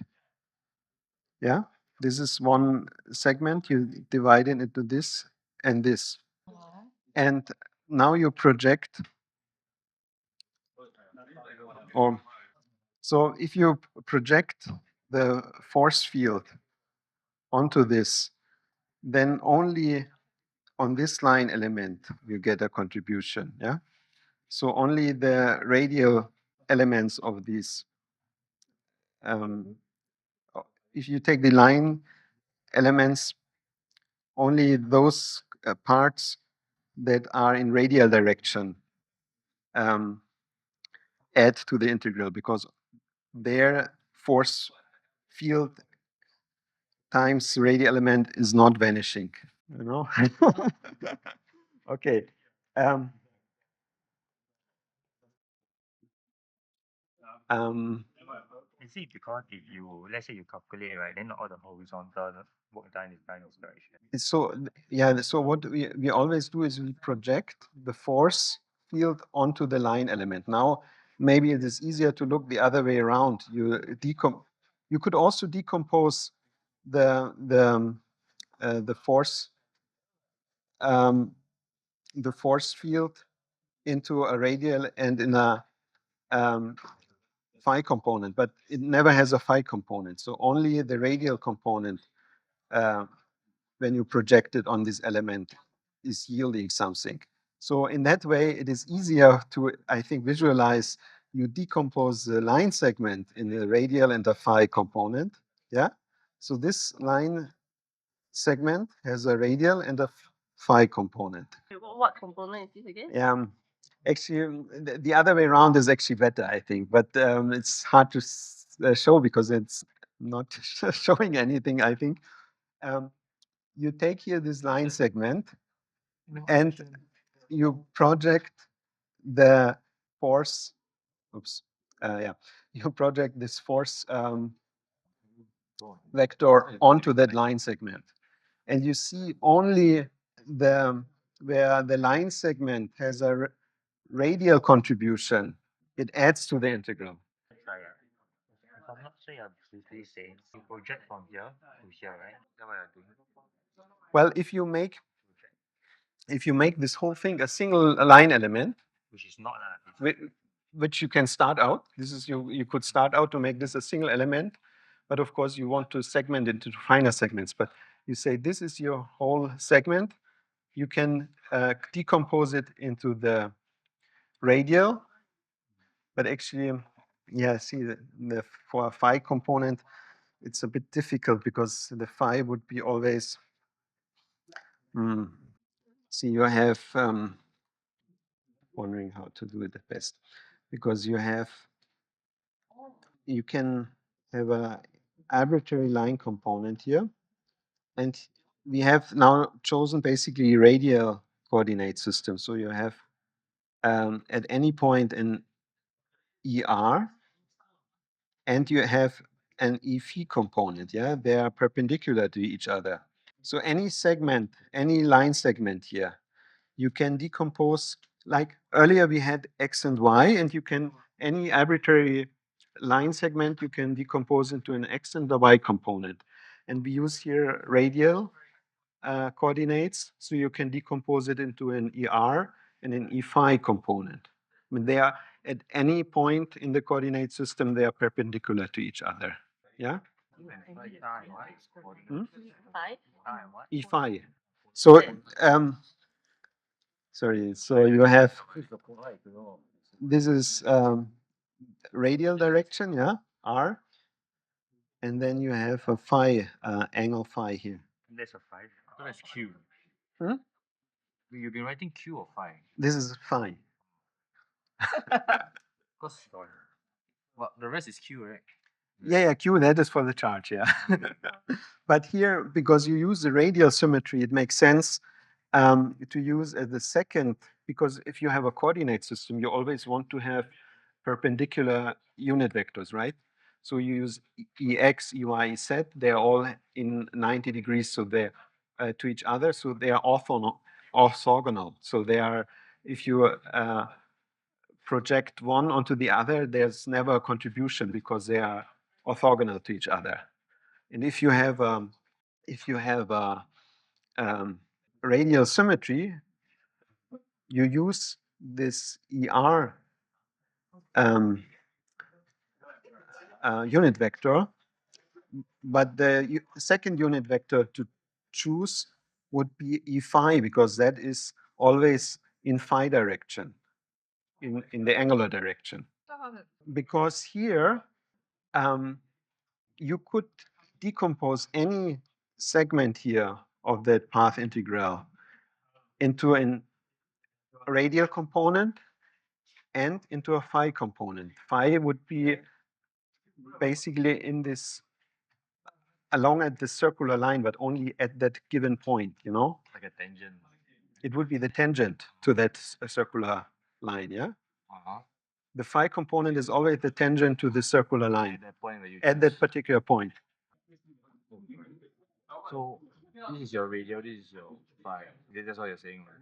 S1: Yeah, this is one segment. You divide it into this and this, and now you project. Or so if you project the force field onto this, then only on this line element you get a contribution. Yeah. So only the radial elements of these. If you take the line elements, only those parts that are in radial direction add to the integral, because their force field times radial element is not vanishing. You know. Okay.
S2: Is it because if you, let's say you calculate, right, then all the horizontal work done is done in this direction?
S1: So yeah, so what we always do is we project the force field onto the line element. Now maybe it is easier to look the other way around. You could also decompose the force the force field into a radial and in a phi component, but it never has a phi component. So only the radial component, when you project it on this element, is yielding something. So in that way, it is easier to, I think, visualize. You decompose the line segment in the radial and the phi component. Yeah. So this line segment has a radial and a phi component.
S4: What component is this again?
S1: Actually, the other way around is actually better, I think, but it's hard to show because it's not showing anything, I think. you take here this line segment and you project the force. Oops. Yeah, you project this force vector onto that line segment, and you see only the where the line segment has a radial contribution, it adds to the integral.
S2: Sorry, if I'm not sure, you're basically saying you project from here to here, right? Is that what you're doing?
S1: Well, if you make this whole thing a single line element,
S2: Which is not
S1: which you can start out. This is you could start out to make this a single element, but of course you want to segment it into finer segments. But you say this is your whole segment. You can decompose it into the radial, but actually, yeah, see for a phi component, it's a bit difficult because the phi would be always. See, you have wondering how to do it the best because you can have a arbitrary line component here, and we have now chosen basically radial coordinate system. So you have at any point an ER, and you have an E phi component. Yeah, they are perpendicular to each other. So any segment, any line segment here, you can decompose, like earlier we had X and Y, and you can, any arbitrary line segment, you can decompose into an X and a Y component. And we use here radial coordinates, so you can decompose it into an ER and an E phi component. I mean, they are at any point in the coordinate system, they are perpendicular to each other. Yeah?
S4: Five?
S1: E phi. So, sorry, so you have, this is radial direction, yeah, R, and then you have a phi, angle phi here.
S2: There's a 5. I thought that's Q.
S1: Hmm?
S2: You've been writing Q or 5?
S1: This is phi.
S2: Because well, the rest is Q, right?
S1: Yeah, Q, that is for the charge, yeah. But here, because you use the radial symmetry, it makes sense to use as the second, because if you have a coordinate system, you always want to have perpendicular unit vectors, right? So you use EX, EY, EZ, they're all in 90 degrees, so they're to each other, so they are orthogonal. So they are, if you project one onto the other, there's never a contribution because they are orthogonal to each other. And if you have a radial symmetry, you use this ER unit vector, but the second unit vector to choose would be E phi, because that is always in phi direction, in the angular direction. Because here, you could decompose any segment here of that path integral into a radial component and into a phi component. Phi would be basically in this, along at the circular line, but only at that given point, you know?
S2: Like a tangent.
S1: It would be the tangent to that circular line, yeah?
S2: Uh-huh.
S1: The phi component is always the tangent to the circular line
S2: At that point where you
S1: at that particular point.
S2: So this is your radial, this is your phi. That's what you're saying, right?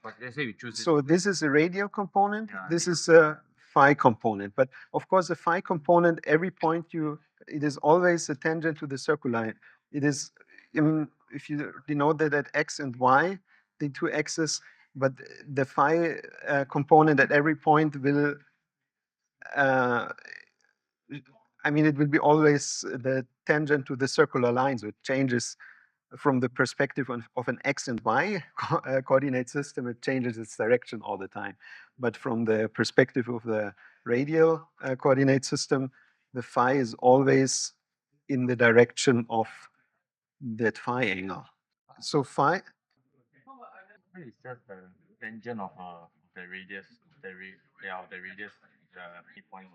S2: But let's say we choose this.
S1: So this is a radial component,
S2: Yeah,
S1: this is a phi component. But of course, the phi component, every point it is always a tangent to the circular line. It is, if you denote that at x and y, the two x's, but the phi component at every point will, I mean, it will be always the tangent to the circular line, so it changes from the perspective of an x and y coordinate system, it changes its direction all the time. But from the perspective of the radial coordinate system, the phi is always in the direction of that phi angle. So phi,
S2: it's just the tangent of the radius, the radius, the midpoint.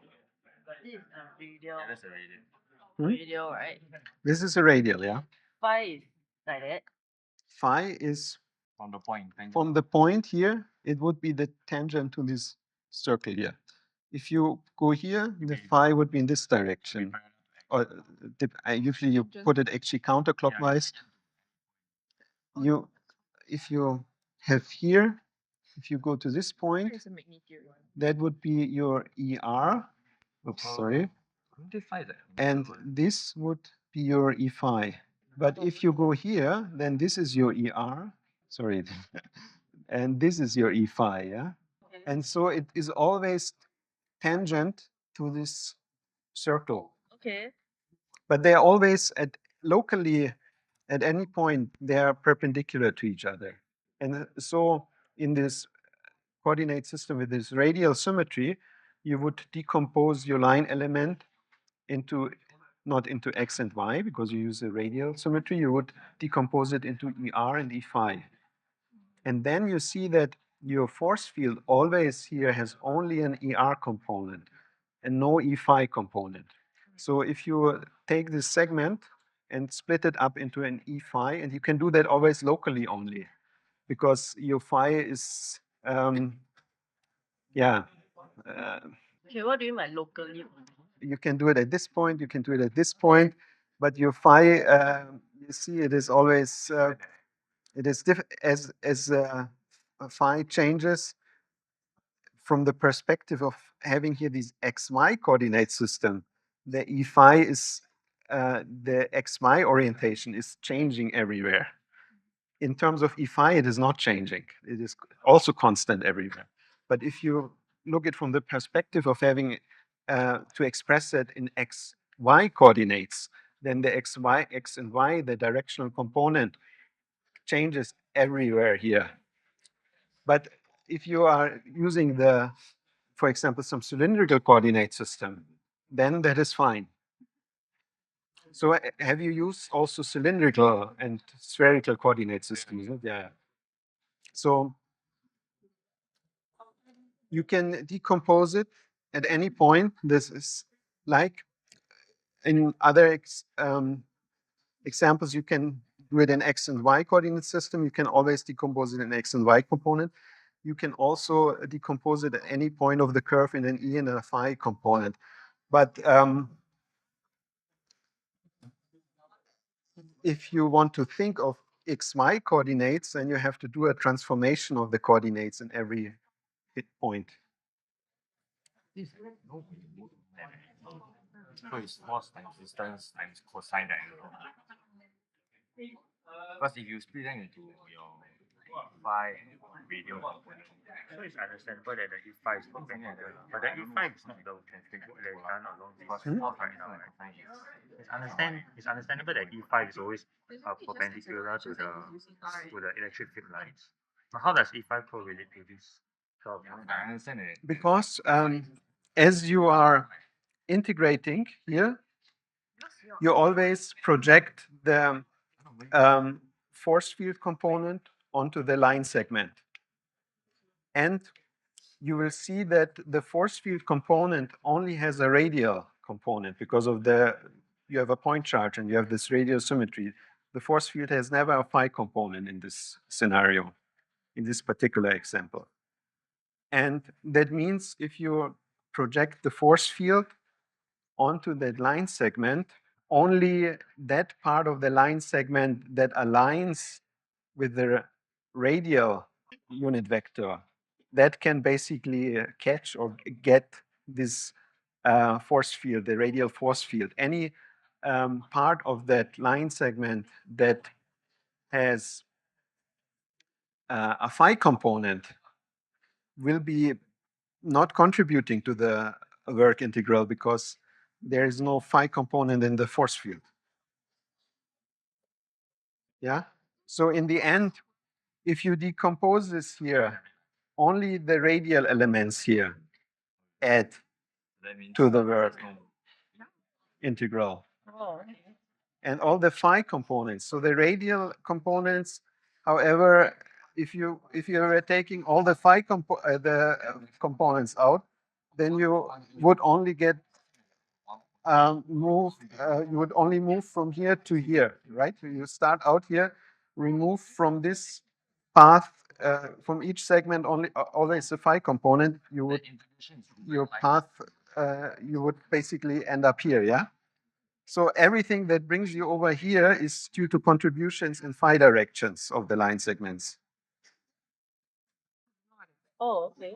S4: This is a radial.
S2: Yeah, that's the radius.
S1: Hmm?
S4: Radial, right?
S1: this is a radial, yeah?
S4: Phi is Like that.
S1: Phi is
S2: From the point. Tangent.
S1: from the point here, it would be the tangent to this circle here. If you go here, the phi would be in this direction. Or usually you put it actually counterclockwise. If you have here, if you go to this point,
S4: It's a magnitude.
S1: that would be your ER. Oops, sorry. And this would be your E phi. But if you go here, then this is your ER. Sorry. And this is your E phi, yeah?
S4: Okay.
S1: And so it is always tangent to this circle.
S4: Okay.
S1: But they're always locally at any point they are perpendicular to each other. And so in this coordinate system with this radial symmetry, you would decompose your line element into not into x and y because you use a radial symmetry. You would decompose it into ER and E phi. And then you see that your force field always here has only an ER component and no E phi component. So if you take this segment and split it up into an E phi, and you can do that always locally only, because your phi is, yeah.
S4: Okay, what do you mean by locally?
S1: You can do it at this point, you can do it at this point, but your phi, you see, it is always, it is as phi changes from the perspective of having here this xy coordinate system. The E phi is the xy orientation is changing everywhere. In terms of E phi, it is not changing. It is also constant everywhere. But if you look at from the perspective of having to express it in xy coordinates, then the x and y, the directional component, changes everywhere here. But if you are using the, for example, some cylindrical coordinate system, then that is fine. So have you used also cylindrical and spherical coordinate systems? Yeah. So you can decompose it at any point. This is like in other examples, you can do it in x and y coordinate system. You can always decompose it in x and y component. You can also decompose it at any point of the curve in an E and a phi component. But if you want to think of xy coordinates, then you have to do a transformation of the coordinates in every hit point.
S2: So it's cos times distance times cosine that angle. Because if you split them into your phi radial component,
S5: So it's understandable that the E5 is perpendicular, but the E5 is not the configuration that is done along this path right now, right? It's understandable that E5 is always perpendicular to the electric field lines. But how does E5 correlate to this problem?
S2: I understand it.
S1: Because as you are integrating here, you always project the force field component onto the line segment. And you will see that the force field component only has a radial component because of you have a point charge and you have this radial symmetry. The force field has never a phi component in this scenario, in this particular example. And that means if you project the force field onto that line segment, only that part of the line segment that aligns with the radial unit vector, that can basically catch or get this force field, the radial force field. Any part of that line segment that has a phi component will be not contributing to the work integral because there is no phi component in the force field. Yeah. So in the end, if you decompose this here, only the radial elements here add to the work integral.
S4: Oh,
S1: And all the phi components. So the radial components, however, if you were taking all the phi components out, then you would only get move, you would only move from here to here, right? You start out here, remove from this path, from each segment only always a phi component. You would your path, you would basically end up here, yeah. So everything that brings you over here is due to contributions in phi directions of the line segments.
S4: Oh, okay.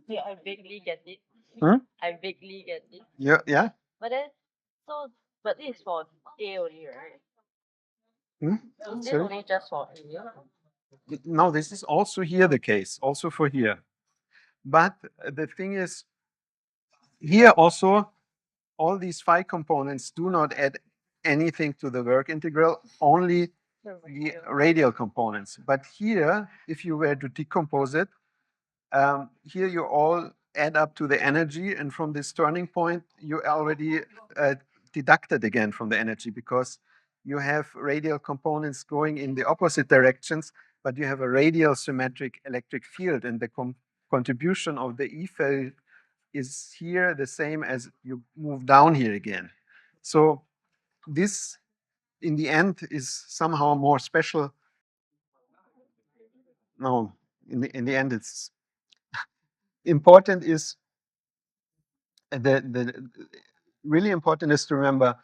S4: Yeah, I vaguely get it.
S1: Hmm?
S4: I vaguely get it.
S1: Yeah, yeah.
S4: But then, so, but this is for A only, right?
S1: Hmm?
S4: Is it
S1: Sorry?
S4: only just for A?
S1: No, this is also here the case, also for here. But the thing is, here also, all these phi components do not add anything to the work integral, only the radial components. But here, if you were to decompose it, here you all add up to the energy, and from this turning point, you already deducted again from the energy because you have radial components going in the opposite directions, but you have a radial symmetric electric field, and the contribution of the E field is here the same as you move down here again. So this, in the end, is somehow more special. No, in the end, it's important is the really important is to remember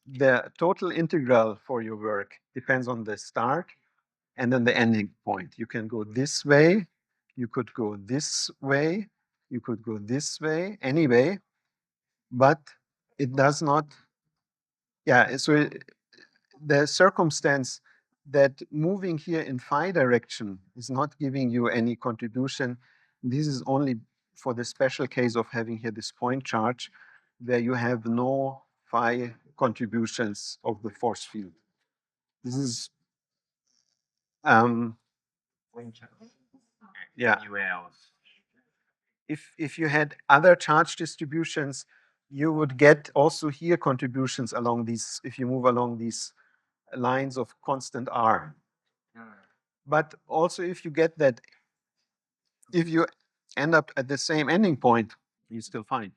S1: the total integral for your work depends on the start and then the ending point. You can go this way, you could go this way, you could go this way, anyway, but it does not, yeah, so the circumstance that moving here in phi direction is not giving you any contribution. This is only for the special case of having here this point charge where you have no phi contributions of the force field. This is, yeah.
S2: Anywhere else.
S1: If you had other charge distributions, you would get also here contributions along these, if you move along these lines of constant r. But also if you get that, if you end up at the same ending point, you're still fine.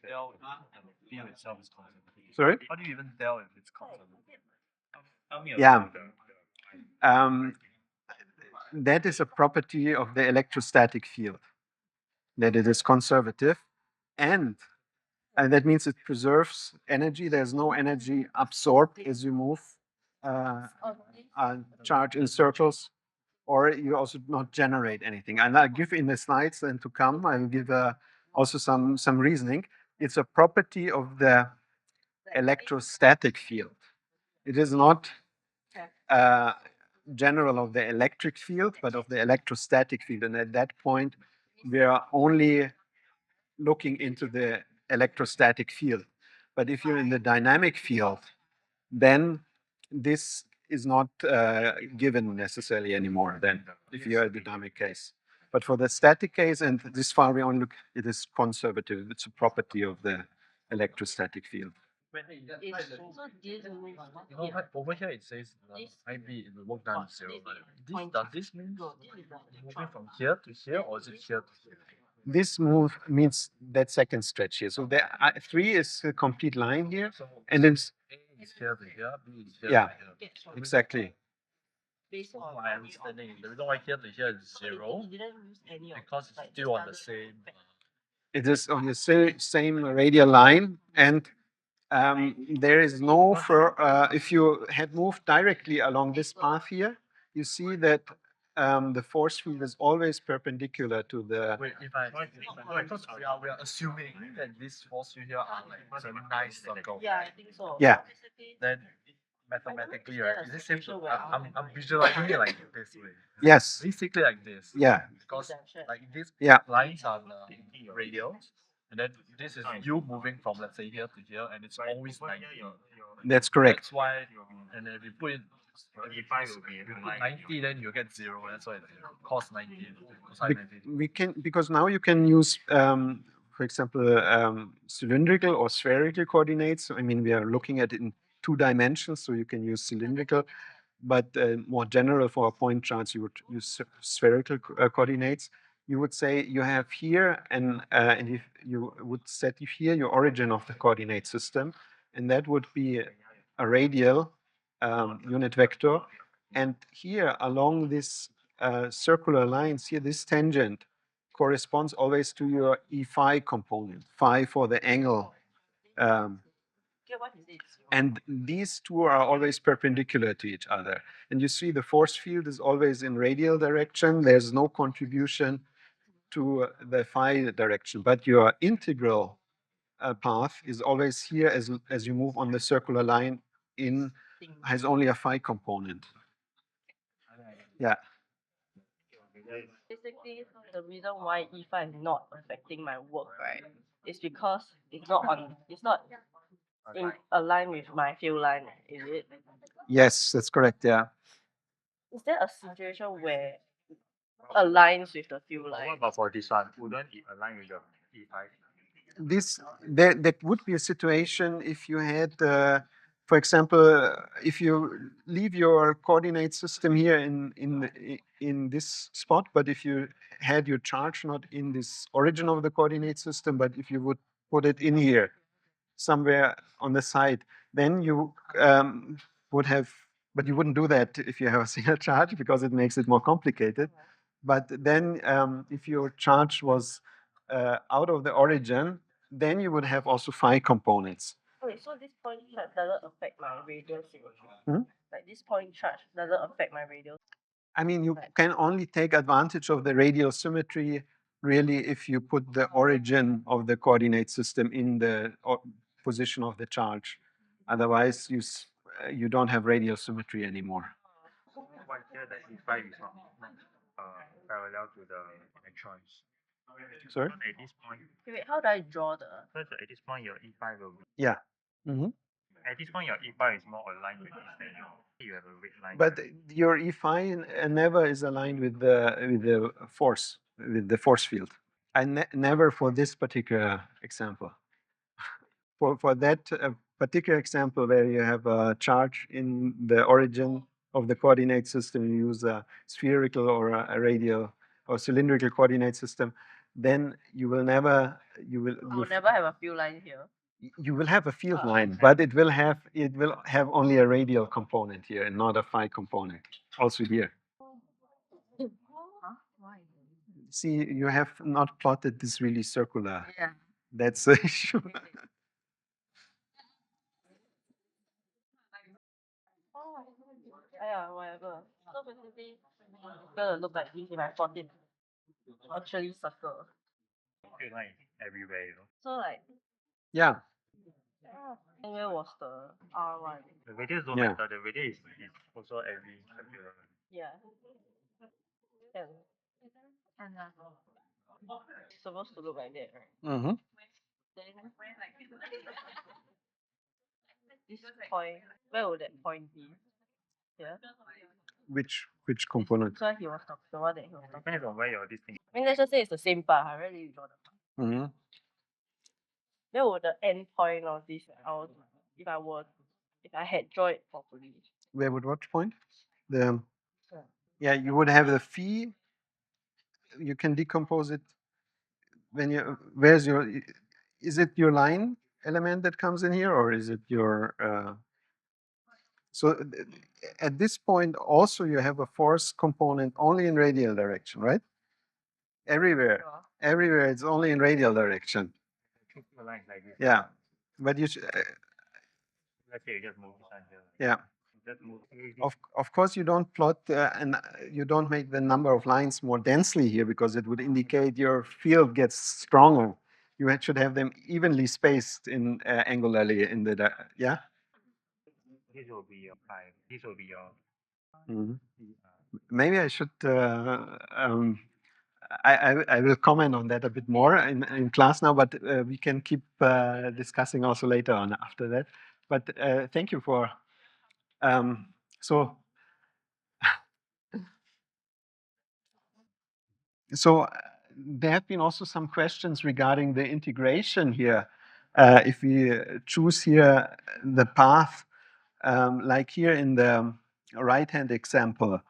S2: Tell if the field itself is conservative.
S1: Sorry?
S2: How do you even tell if it's conservative? Tell me
S1: Yeah.
S2: about the
S1: That is a property of the electrostatic field, that it is conservative, and that means it preserves energy. There's no energy absorbed as you move a charge in circles, or you also do not generate anything. And I'll give in the slides and to come, I will give also some reasoning. It's a property of the electrostatic field. It is not general of the electric field, but of the electrostatic field. And at that point, we are only looking into the electrostatic field. But if you're in the dynamic field, then this is not given necessarily anymore then, if you're a dynamic case. But for the static case, and this far we only look, it is conservative. It's a property of the electrostatic field.
S2: when
S4: It's so this move
S2: you know,
S4: here.
S2: over here it says
S4: This-
S2: IB the work done is zero.
S4: this
S2: But this
S4: point
S2: does
S4: charge.
S2: this mean
S4: No, this is the
S2: moving from here to here, or is it here to here?
S1: This move means that second stretch here. So the 3 is a complete line here,
S2: So
S1: and then
S2: A is here to here, B is here
S1: Yeah.
S2: to here.
S1: exactly.
S4: based on
S2: My understanding, the reason why here to here is zero
S4: You didn't use any of
S2: because it's
S4: like,
S2: still on the
S4: standard
S2: same.
S1: It is on the same radial line, and there is no if you had moved directly along this path here, you see that the force field is always perpendicular to the.
S2: Wait, if I because we are assuming that this force field here are like it's a nice circle.
S4: Yeah, I think so.
S1: Yeah.
S2: Then mathematically, right? Is it same to I'm visualizing it like this way.
S1: Yes.
S2: Basically like this.
S1: Yeah.
S2: Because like these
S1: Yeah.
S2: lines are the radials, and then this is you moving from let's say here to here, and it's always 90.
S1: That's correct.
S2: That's why, and then if you put in if you put 90, then you get zero. That's why it's cos 90. Cosine 90.
S1: We can, because now you can use, for example, cylindrical or spherical coordinates. I mean, we are looking at it in 2 dimensions, so you can use cylindrical. but more general for a point charge, you would use spherical coordinates. You would say you have here, and if you would set here your origin of the coordinate system, and that would be a radial unit vector. And here, along this circular lines here, this tangent corresponds always to your E phi component, phi for the angle. And these two are always perpendicular to each other. And you see the force field is always in radial direction. There's no contribution to the phi direction, but your integral path is always here as you move on the circular line has only a phi component. Yeah.
S4: Basically, the reason why E5 is not affecting my work, right, is because it's not in align with my field line, is it?
S1: Yes, that's correct. Yeah.
S4: Is there a situation where aligns with the field
S5: What
S4: line?
S5: about for this one? Wouldn't it align with the E5?
S1: That would be a situation if you had, for example, if you leave your coordinate system here in this spot, but if you had your charge not in this origin of the coordinate system, but if you would put it in here somewhere on the side, then you would have, but you wouldn't do that if you have a single charge because it makes it more complicated. But then if your charge was out of the origin, then you would have also phi components.
S4: Okay, so this point charge doesn't affect my radial symmetry.
S1: Hmm?
S4: Like this point charge doesn't affect my radial.
S1: I mean, you can only take advantage of the radial symmetry really if you put the origin of the coordinate system in the position of the charge. Otherwise, you don't have radial symmetry anymore.
S5: One here that E5 is not parallel to the electrons.
S1: Sorry?
S5: At this point,
S4: Wait, how do I draw the?
S5: first at this point your E5 will be.
S1: Yeah. Mm-hmm.
S5: At this point your E5 is more aligned with this thing. You have a red line.
S1: But your E phi never is aligned with the force, with the force field. And never for this particular example. For that particular example where you have a charge in the origin of the coordinate system, you use a spherical or a radial or cylindrical coordinate system, then you will never,
S4: I'll never have a field line here.
S1: you will have a field line, but it will have only a radial component here and not a phi component. Also here.
S4: Huh? Why?
S1: See, you have not plotted this really circular.
S4: Yeah.
S1: That's the issue.
S4: Oh, yeah, whatever. So basically, it's gonna look like this if I plot it. Actually, circle.
S5: Field line everywhere, you know.
S4: So like,
S1: Yeah.
S4: where was the R1?
S5: The radius don't
S1: Yeah.
S5: matter. The radius is also every circular.
S4: Yeah. And it's supposed to look like that, right?
S1: Mm-hmm.
S4: Then this point, where would that point be? Yeah.
S1: Which component?
S4: So he was talking, the one that he was talking.
S5: Depends on where your this thing.
S4: I mean, let's just say it's the same part. I really draw the part.
S1: Mm-hmm.
S4: Where would the end point of this? If I had drawn it properly.
S1: Where would what point? The
S4: Yeah.
S1: yeah, you would have the phi. You can decompose it when you. Where's your? Is it your line element that comes in here, or is it your? So at this point, also you have a force component only in radial direction, right? Everywhere, everywhere, it's only in radial direction.
S5: Line like this.
S1: Yeah, but you.
S5: Let's say you just move this one here.
S1: Yeah.
S5: Just move.
S1: Of course, you don't plot and you don't make the number of lines more densely here because it would indicate your field gets stronger. You should have them evenly spaced in angularly in the yeah.
S5: This will be your 5. This will be your.
S1: Mhm. Maybe I should. I will comment on that a bit more in class now, but we can keep discussing also later on after that. But thank you for. So there have been also some questions regarding the integration here. If we choose here the path, like here in the right-hand example.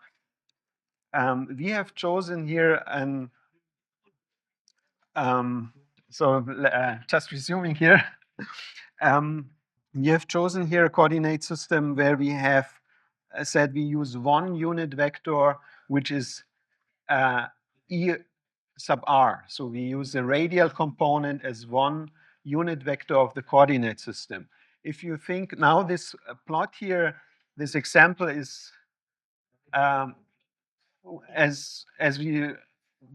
S1: We have chosen here an just resuming here. We have chosen here a coordinate system where we have said we use one unit vector, which is E sub r. So we use the radial component as one unit vector of the coordinate system. If you think now this plot here, this example is as we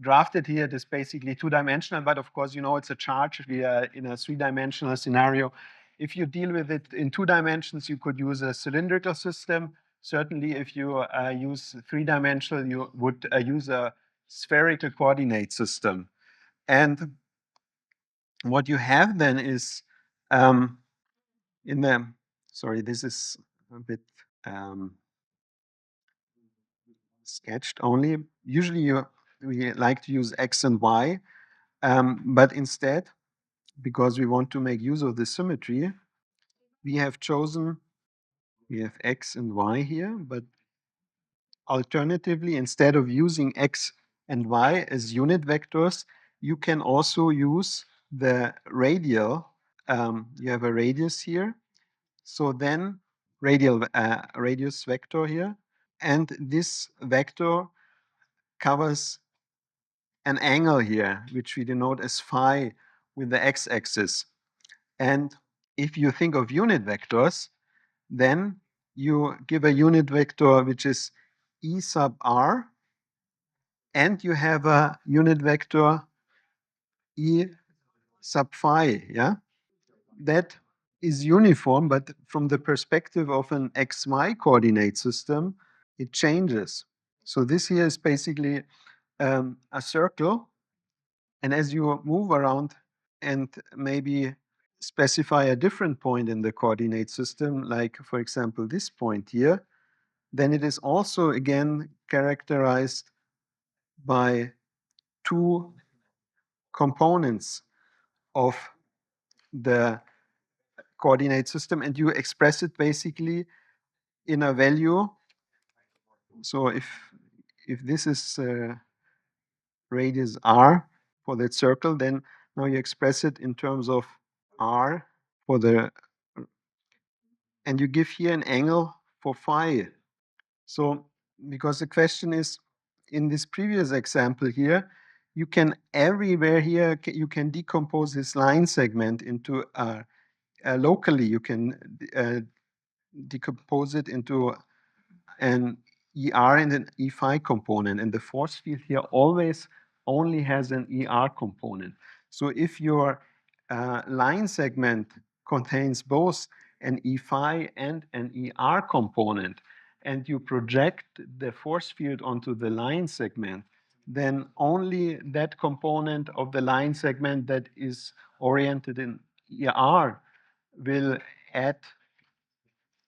S1: drafted here, it is basically two-dimensional, but of course, you know, it's a charge. We are in a three-dimensional scenario. If you deal with it in 2 dimensions, you could use a cylindrical system. Certainly, if you use three-dimensional, you would use a spherical coordinate system. And what you have then is in the, sorry, this is a bit sketched only. Usually we like to use X and Y, but instead, because we want to make use of the symmetry, we have chosen, we have X and Y here, but alternatively, instead of using X and Y as unit vectors, you can also use the radial. You have a radius here. So then radial radius vector here. And this vector covers an angle here, which we denote as phi with the x-axis. And if you think of unit vectors, then you give a unit vector which is E sub r, and you have a unit vector E sub phi, yeah? That is uniform, but from the perspective of an xy coordinate system, it changes. So this here is basically a circle, and as you move around and maybe specify a different point in the coordinate system, like for example this point here, then it is also again characterized by two components of the coordinate system, and you express it basically in a value. So if this is radius r for that circle, then now you express it in terms of r for the, and you give here an angle for phi. So because the question is, in this previous example here, you can everywhere here, you can decompose this line segment into locally, you can decompose it into an ER and an E phi component, and the force field here always only has an ER component. So if your line segment contains both an E phi and an ER component, and you project the force field onto the line segment, then only that component of the line segment that is oriented in ER will add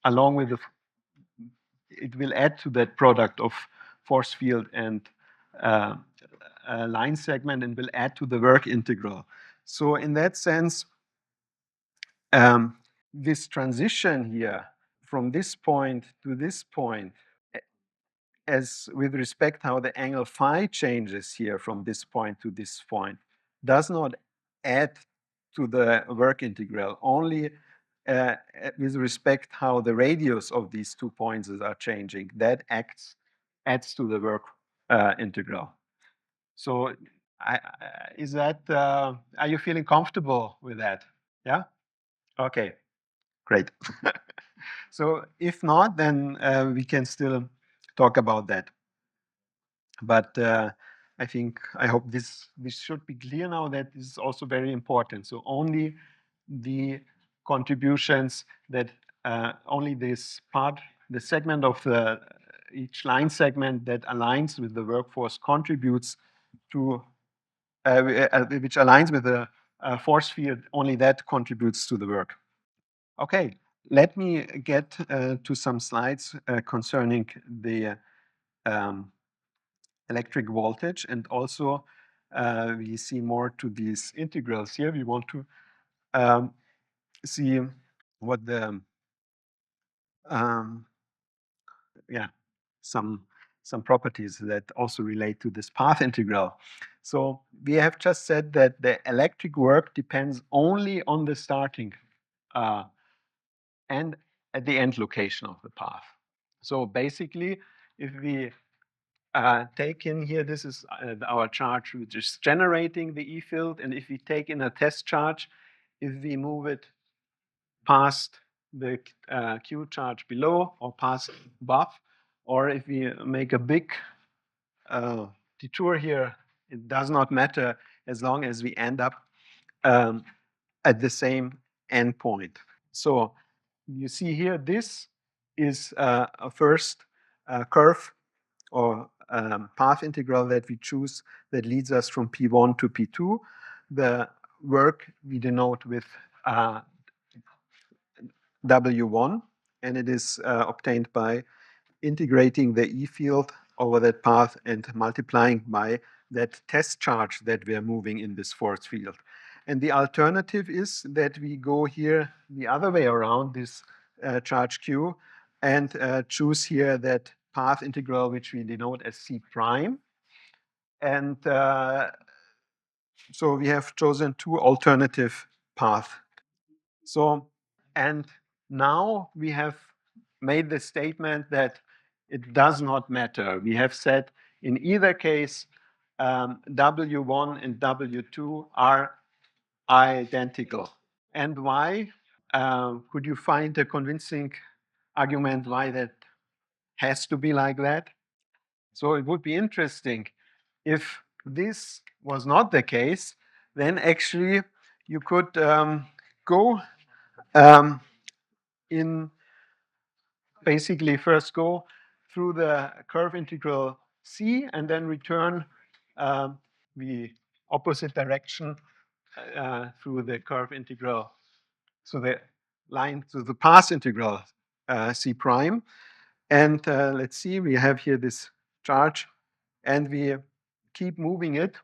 S1: along with the, it will add to that product of force field and line segment and will add to the work integral. So in that sense, this transition here from this point to this point, as with respect how the angle phi changes here from this point to this point, does not add to the work integral, only with respect how the radius of these 2 points are changing. That adds to the work integral. So is that, are you feeling comfortable with that? Yeah? Okay, great. So if not, then we can still talk about that. But I think, I hope this should be clear now that this is also very important. So only the contributions that only this part, the segment of the each line segment that aligns with the workforce contributes to, which aligns with the force field, only that contributes to the work. Okay, let me get to some slides concerning the electric voltage, and also we see more to these integrals here. We want to see what the some properties that also relate to this path integral. So we have just said that the electric work depends only on the starting and at the end location of the path. So basically, if we take in here, this is our charge which is generating the E field, and if we take in a test charge, if we move it past the Q charge below or past above, or if we make a big detour here, it does not matter as long as we end up at the same endpoint. So you see here, this is a first curve or path integral that we choose that leads us from P1 to P2. The work we denote with W1, and it is obtained by integrating the E field over that path and multiplying by that test charge that we are moving in this force field. And the alternative is that we go here the other way around, this charge Q, and choose here that path integral which we denote as C prime. And so we have chosen two alternative paths. So, and now we have made the statement that it does not matter. We have said in either case, W1 and W2 are identical. And why? Could you find a convincing argument why that has to be like that? So it would be interesting if this was not the case, then actually you could go in basically first go through the curve integral C and then return the opposite direction through the curve integral. So the line to the path integral C prime. And let's see, we have here this charge and we keep moving it.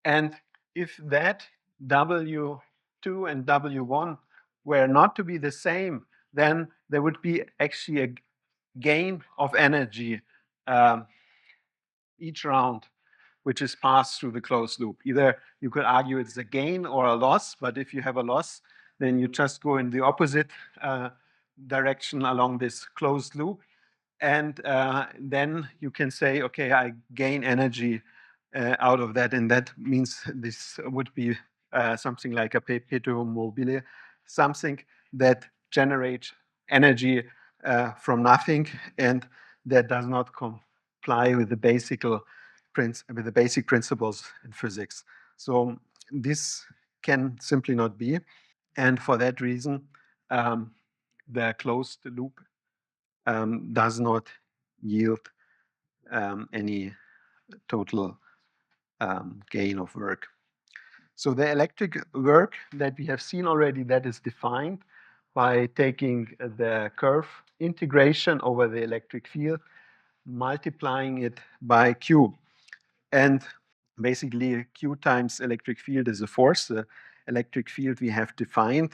S1: And if that W2 and W1 were not to be the same, then there would be actually a gain of energy each round, which is passed through the closed loop. Either you could argue it's a gain or a loss, but if you have a loss, then you just go in the opposite direction along this closed loop. And then you can say, okay, I gain energy out of that, and that means this would be something like a perpetuum mobile, something that generates energy from nothing and that does not comply with the basic principles in physics. So this can simply not be, and for that reason, the closed loop does not yield any total gain of work. So the electric work that we have seen already, that is defined by taking the curve integration over the electric field, multiplying it by Q. And basically Q times electric field is a force. The electric field we have defined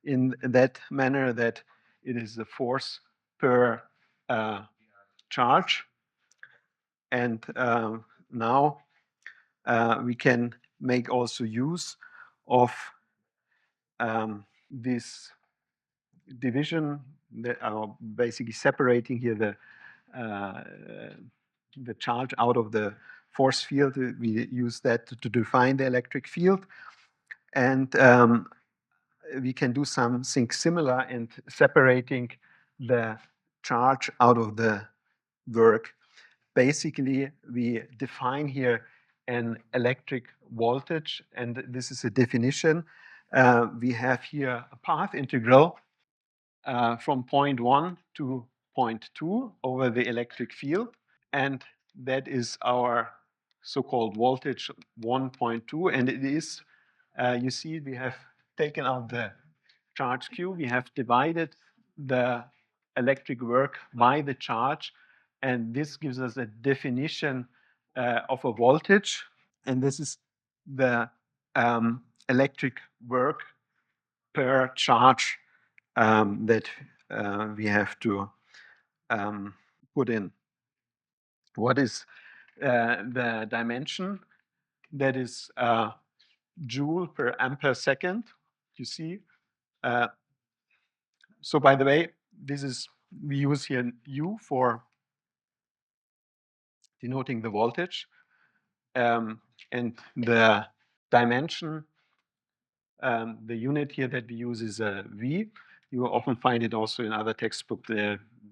S1: in that manner that it is a force per charge. And now we can make also use of this division that are basically separating here the charge out of the force field. We use that to define the electric field. And we can do something similar in separating the charge out of the work. Basically, we define here an electric voltage, and this is a definition. We have here a path integral from point 1 to point 2 over the electric field, and that is our so-called voltage 1.2, and it is, you see, we have taken out the charge Q, we have divided the electric work by the charge, and this gives us a definition of a voltage, and this is the electric work per charge that we have to put in. What is the dimension? That is joule per ampere second, you see. So by the way, this is, we use here U for denoting the voltage. And the dimension, the unit here that we use is V. You will often find it also in other textbooks.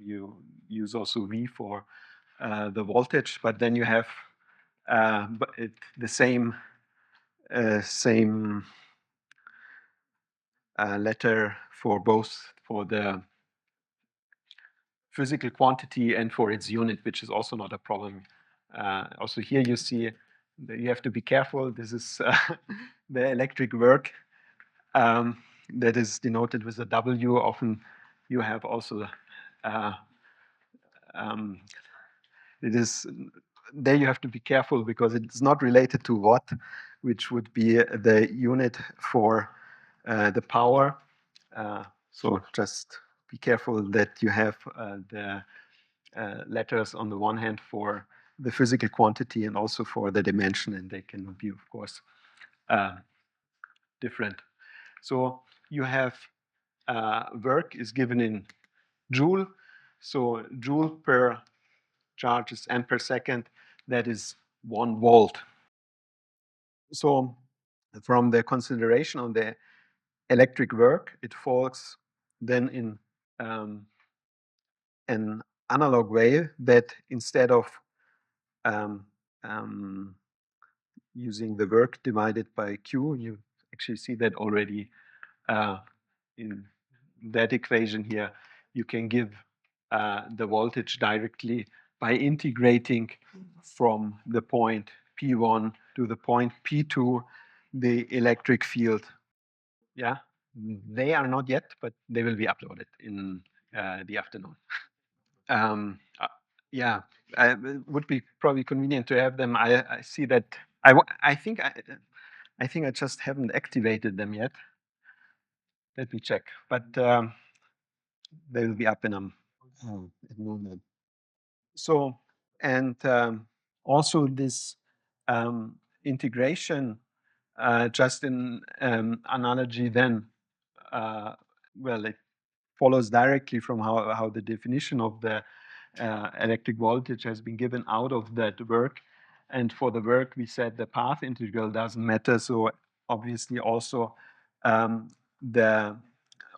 S1: You use also V for the voltage, but then you have the same letter for both, for the physical quantity and for its unit, which is also not a problem. Also here you see that you have to be careful. This is the electric work that is denoted with a W. Often you have also it is there you have to be careful because it's not related to watt, which would be the unit for the power. So just be careful that you have the letters on the one hand for the physical quantity and also for the dimension, and they can be, of course, different. So you have work is given in joule. So joule per charge is ampere second. That is 1 volt. So from the consideration on the electric work, it falls then in an analog way that instead of um, um, using the work divided by Q, you actually see that already in that equation here. You can give the voltage directly by integrating from the point P1 to the point P2 the electric field. Yeah, they are not yet, but they will be uploaded in the afternoon. Um, uh, yeah, it would be probably convenient to have them. I see that. I think I just haven't activated them yet. Let me check, but they will be up in a moment. So, and also this integration, just in analogy, then well, it follows directly from how the definition of the electric voltage has been given out of that work. And for the work, we said the path integral doesn't matter. So obviously also the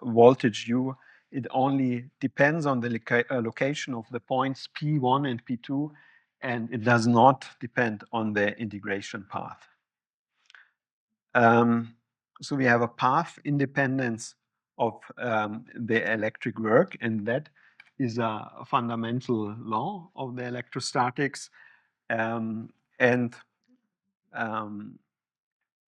S1: voltage U, it only depends on the location of the points P1 and P2, and it does not depend on the integration path. So we have a path independence of the electric work, and that is a fundamental law of the electrostatics. And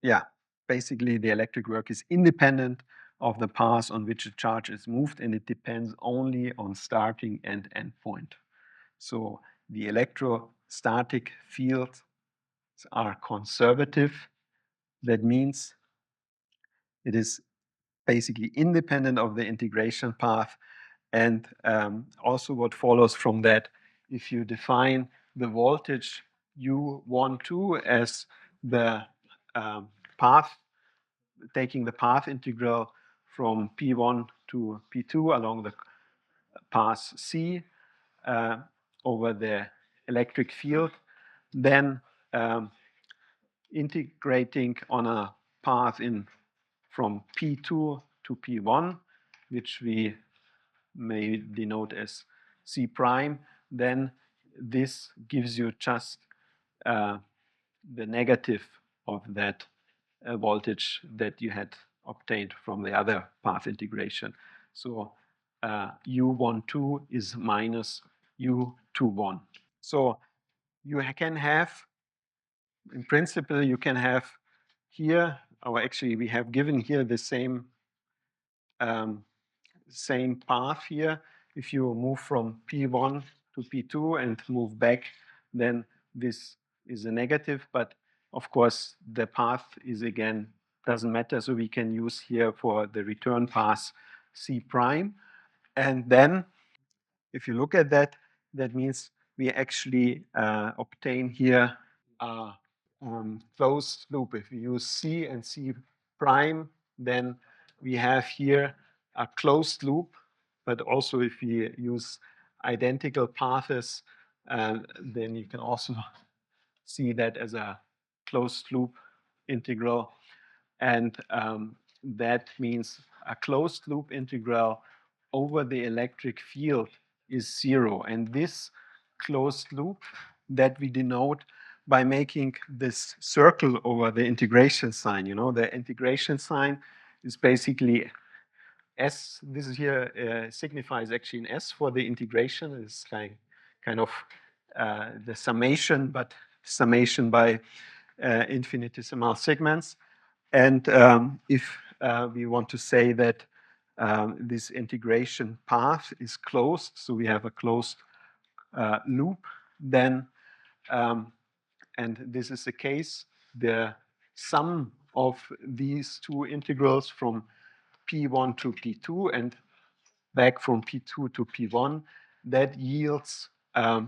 S1: yeah, basically the electric work is independent of the path on which a charge is moved, and it depends only on starting and end point. So the electrostatic fields are conservative. That means it is basically independent of the integration path. And also what follows from that, if you define the voltage U12 as the path, taking the path integral from P1 to P2 along the path C over the electric field, then integrating on a path in from P2 to P1, which we may denote as C prime, then this gives you just the negative of that voltage that you had obtained from the other path integration. So U12 is minus U21. So you can have, in principle, you can have here, or actually we have given here the same same path here. If you move from P1 to P2 and move back, then this is a negative, but of course the path is again, doesn't matter, so we can use here for the return path C prime. And then if you look at that, that means we actually obtain here a closed loop. If we use C and C prime, then we have here a closed loop. But also if we use identical paths, then you can also see that as a closed loop integral. And that means a closed loop integral over the electric field is zero. And this closed loop that we denote by making this circle over the integration sign. You know, the integration sign is basically S. This is here signifies actually an S for the integration. It's kind of the summation, but summation by infinitesimal segments. And if we want to say that this integration path is closed, so we have a closed loop, then, and this is the case, the sum of these two integrals from P1 to P2 and back from P2 to P1, that yields a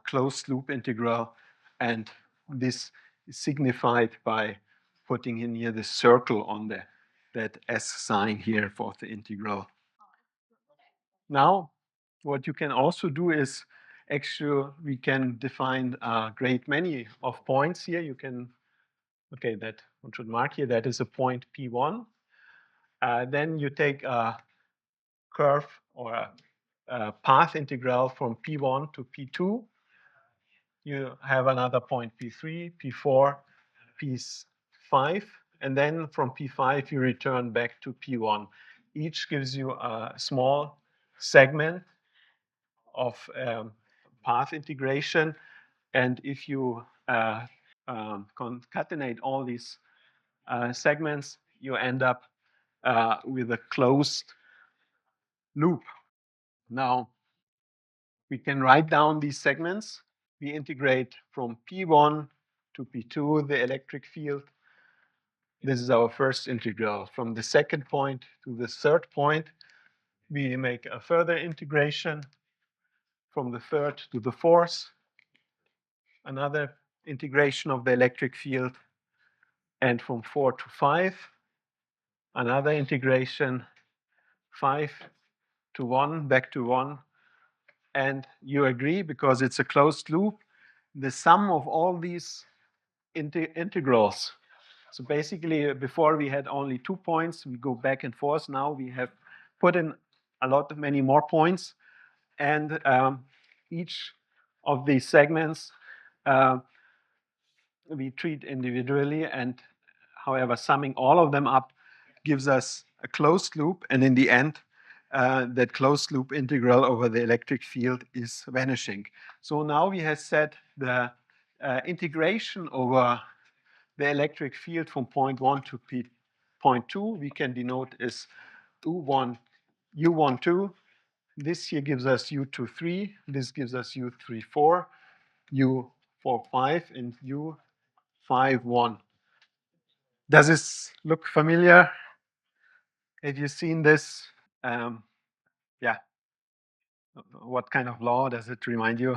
S1: closed loop integral, and this is signified by putting in here the circle on that S sign here for the integral. Now, what you can also do is actually we can define a great many of points here. You can, okay, that one should mark here, that is a point P1. Then you take a curve or a path integral from P1 to P2. You have another point P3, P4, P5, and then from P5 you return back to P1. Each gives you a small segment of path integration, and if you concatenate all these segments, you end up with a closed loop. Now, we can write down these segments. We integrate from P1 to P2 the electric field. This is our first integral. From the second point to the third point, we make a further integration. From the third to the fourth, another integration of the electric field. And from 4 to 5, another integration, 5 to 1, back to 1. And you agree, because it's a closed loop, the sum of all these integrals. So basically, before we had only 2 points, we go back and forth. Now we have put in many more points, and each of these segments we treat individually, and however, summing all of them up gives us a closed loop, and in the end, that closed loop integral over the electric field is vanishing. So now we have set the integration over the electric field from point 1 to point 2, we can denote as U12. This here gives us U23. This gives us U34, U45, and U51. Does this look familiar? Have you seen this? Yeah. What kind of law does it remind you?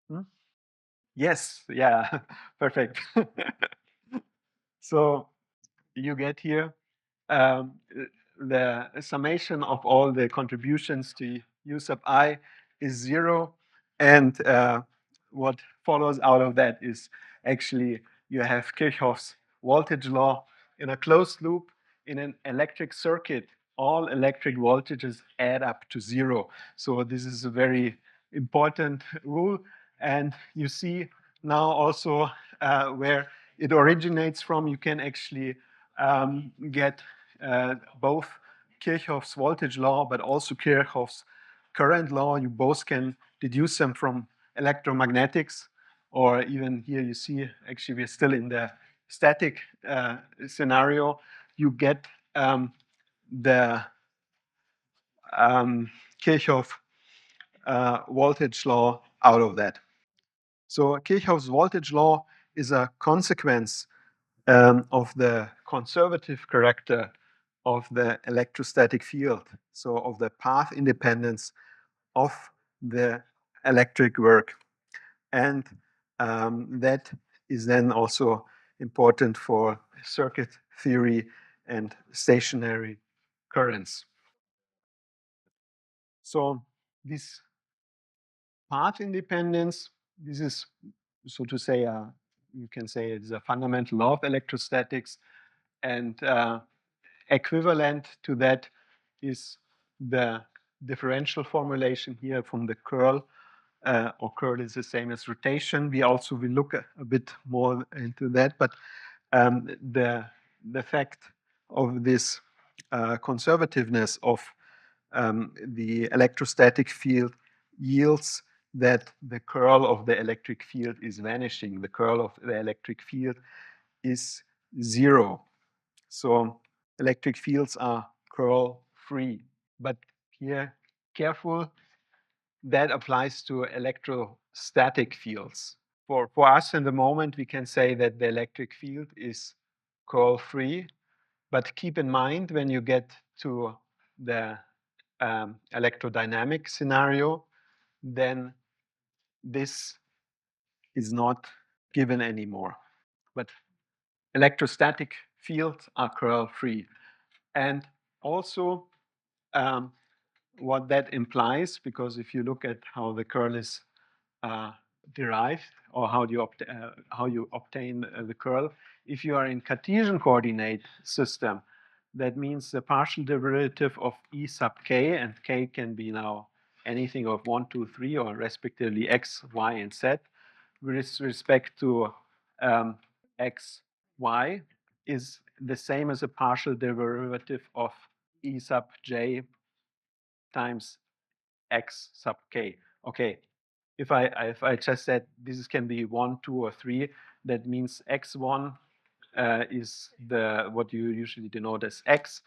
S1: Hmm? Yes, yeah, perfect. So you get here the summation of all the contributions to U sub I is 0. And what follows out of that is actually you have Kirchhoff's voltage law in a closed loop. In an electric circuit, all electric voltages add up to 0. So this is a very important rule. And you see now also where it originates from. You can actually get both Kirchhoff's voltage law, but also Kirchhoff's current law. You both can deduce them from electromagnetics, or even here you see, actually we're still in the static scenario. You get the Kirchhoff voltage law out of that. So Kirchhoff's voltage law is a consequence of the conservative character of the electrostatic field, so of the path independence of the electric work. And that is then also important for circuit theory and stationary currents. So this path independence, this is, so to say, you can say it's a fundamental law of electrostatics, and equivalent to that is the differential formulation here from the curl, or curl is the same as rotation. We also will look a bit more into that, but the fact of this conservativeness of the electrostatic field yields that the curl of the electric field is vanishing. The curl of the electric field is zero. So electric fields are curl free. But here, careful, that applies to electrostatic fields. For us in the moment, we can say that the electric field is curl free. But keep in mind when you get to the electrodynamic scenario, then this is not given anymore. But electrostatic fields are curl free. And also what that implies, because if you look at how the curl is derived, or how you obtain the curl, if you are in Cartesian coordinate system, that means the partial derivative of E sub k, and k can be now anything of 1, 2, 3, or respectively x, y, and z, with respect to x, y, is the same as a partial derivative of E sub j times x sub k. Okay, if I just said this can be 1, 2, or 3, that means x1 is what you usually denote as x.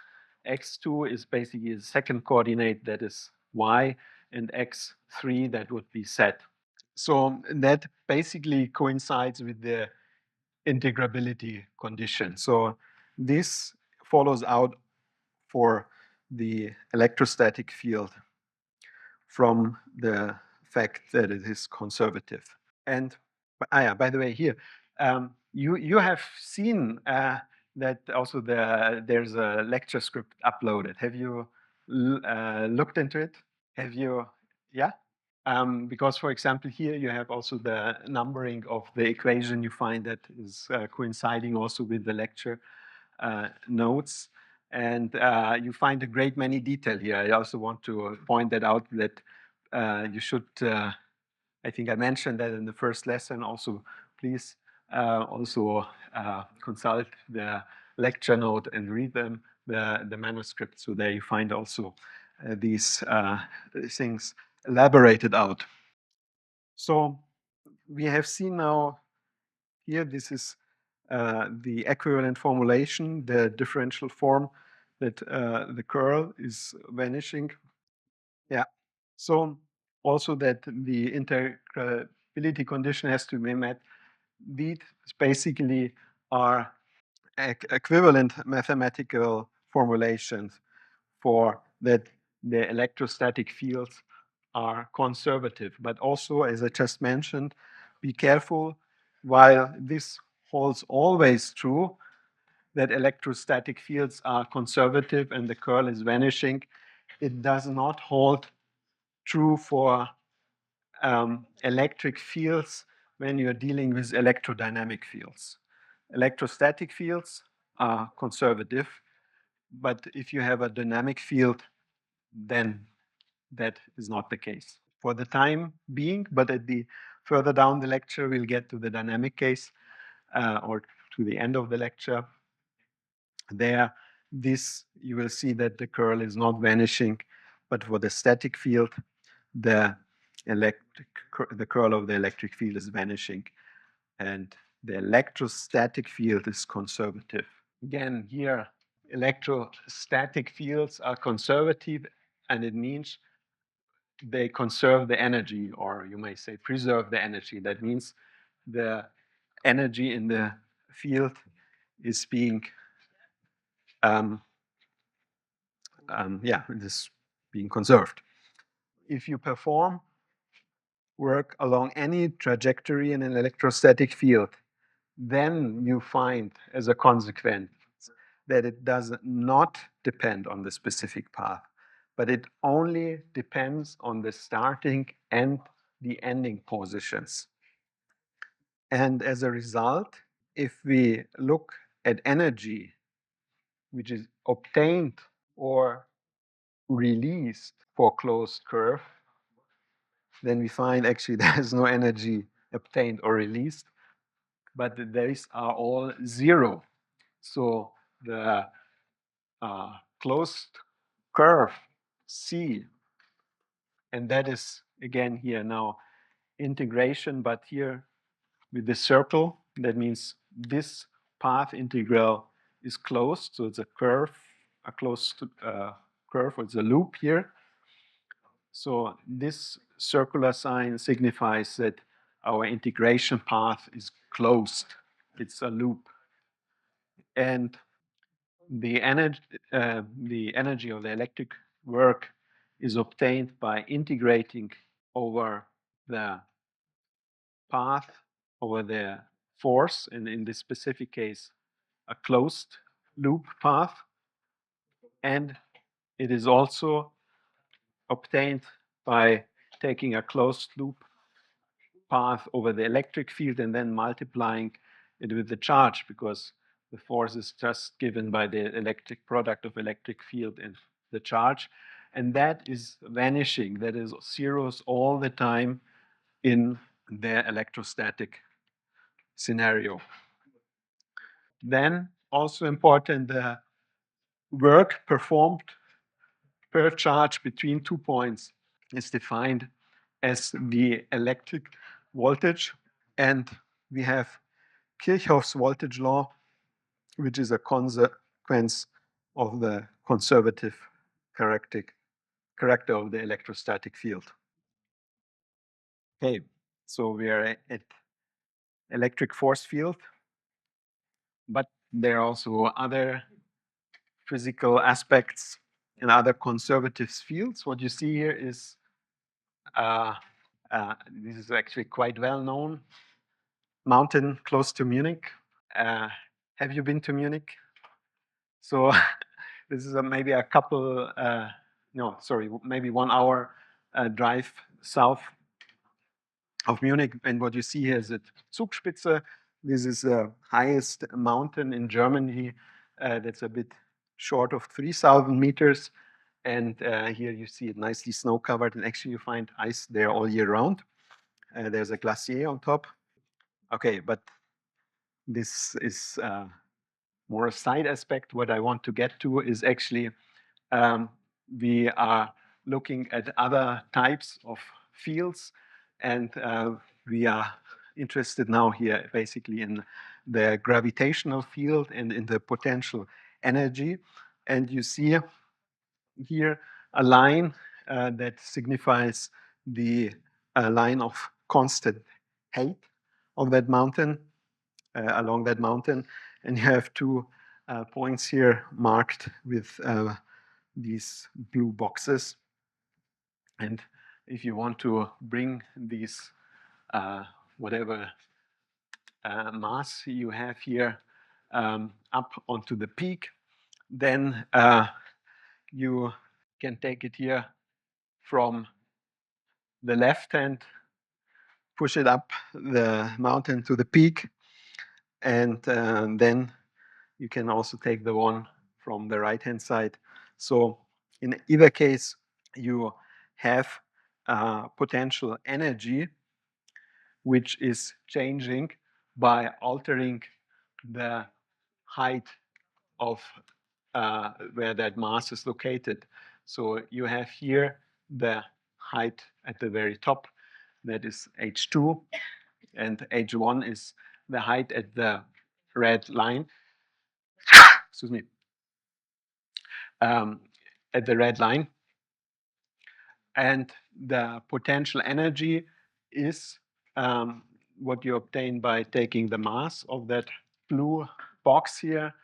S1: x2 is basically the second coordinate, that is y, and x3, that would be z. So that basically coincides with the integrability condition. So this follows out for the electrostatic field from the fact that it is conservative. And yeah, by the way, here you have seen that also there's a lecture script uploaded. Have you looked into it? Have you? Yeah. Because, for example, here you have also the numbering of the equation. You find that is coinciding also with the lecture notes. And you find a great many detail here. I also want to point that out, that you should, I think I mentioned that in the first lesson also, please also consult the lecture note and read them, the manuscript. So there you find also these things elaborated out. So we have seen now here, this is the equivalent formulation, the differential form, that the curl is vanishing. Yeah. So also that the integrability condition has to be met. These basically are equivalent mathematical formulations for that the electrostatic fields are conservative. But also, as I just mentioned, be careful, while this holds always true, that electrostatic fields are conservative and the curl is vanishing, it does not hold true for electric fields when you're dealing with electrodynamic fields. Electrostatic fields are conservative, but if you have a dynamic field, then that is not the case for the time being. But at the further down the lecture, we'll get to the dynamic case, or to the end of the lecture. There, this you will see that the curl is not vanishing, but for the static field, the curl of the electric field is vanishing, and the electrostatic field is conservative. Again, here, electrostatic fields are conservative, and it means they conserve the energy, or you may say preserve the energy. That means the energy in the field is being yeah, it is being conserved. If you perform work along any trajectory in an electrostatic field, then you find as a consequence that it does not depend on the specific path, but it only depends on the starting and the ending positions. And as a result, if we look at energy which is obtained or released for closed curve, then we find actually there's no energy obtained or released, but these are all zero. So the closed curve C, and that is again here now integration, but here with the circle, that means this path integral is closed, so it's a curve, a closed curve, it's a loop here. So this circular sign signifies that our integration path is closed. It's a loop. And the energy of the electric work is obtained by integrating over the path, over the force, and in this specific case, a closed loop path. And it is also obtained by taking a closed loop path over the electric field and then multiplying it with the charge, because the force is just given by the electric product of electric field and the charge. And that is vanishing, that is zeros all the time in the electrostatic scenario. Then also important, the work performed per charge between 2 points is defined as the electric voltage. And we have Kirchhoff's voltage law, which is a consequence of the conservative character of the electrostatic field. Okay, so we are at electric force field, but there are also other physical aspects in other conservative fields. What you see here is, this is actually quite well known, mountain close to Munich. Have you been to Munich? So this is maybe a couple, no, sorry, maybe 1 hour drive south of Munich. And what you see here is at Zugspitze. This is the highest mountain in Germany. That's a bit short of 3,000 meters. And here you see it nicely snow covered. And actually you find ice there all year round. There's a glacier on top. Okay, but this is more a side aspect. What I want to get to is actually we are looking at other types of fields, and we are interested now here basically in the gravitational field and in the potential energy. And you see here a line that signifies the line of constant height of that mountain, along that mountain. And you have 2 points here marked with these blue boxes. And if you want to bring these whatever mass you have here up onto the peak, then you can take it here from the left hand, push it up the mountain to the peak, and then you can also take the one from the right hand side. So in either case, you have potential energy which is changing by altering the height of where that mass is located. So you have here the height at the very top, that is h2, and h1 is the height at the red line. Excuse me. At the red line. And the potential energy is what you obtain by taking the mass of that blue box here,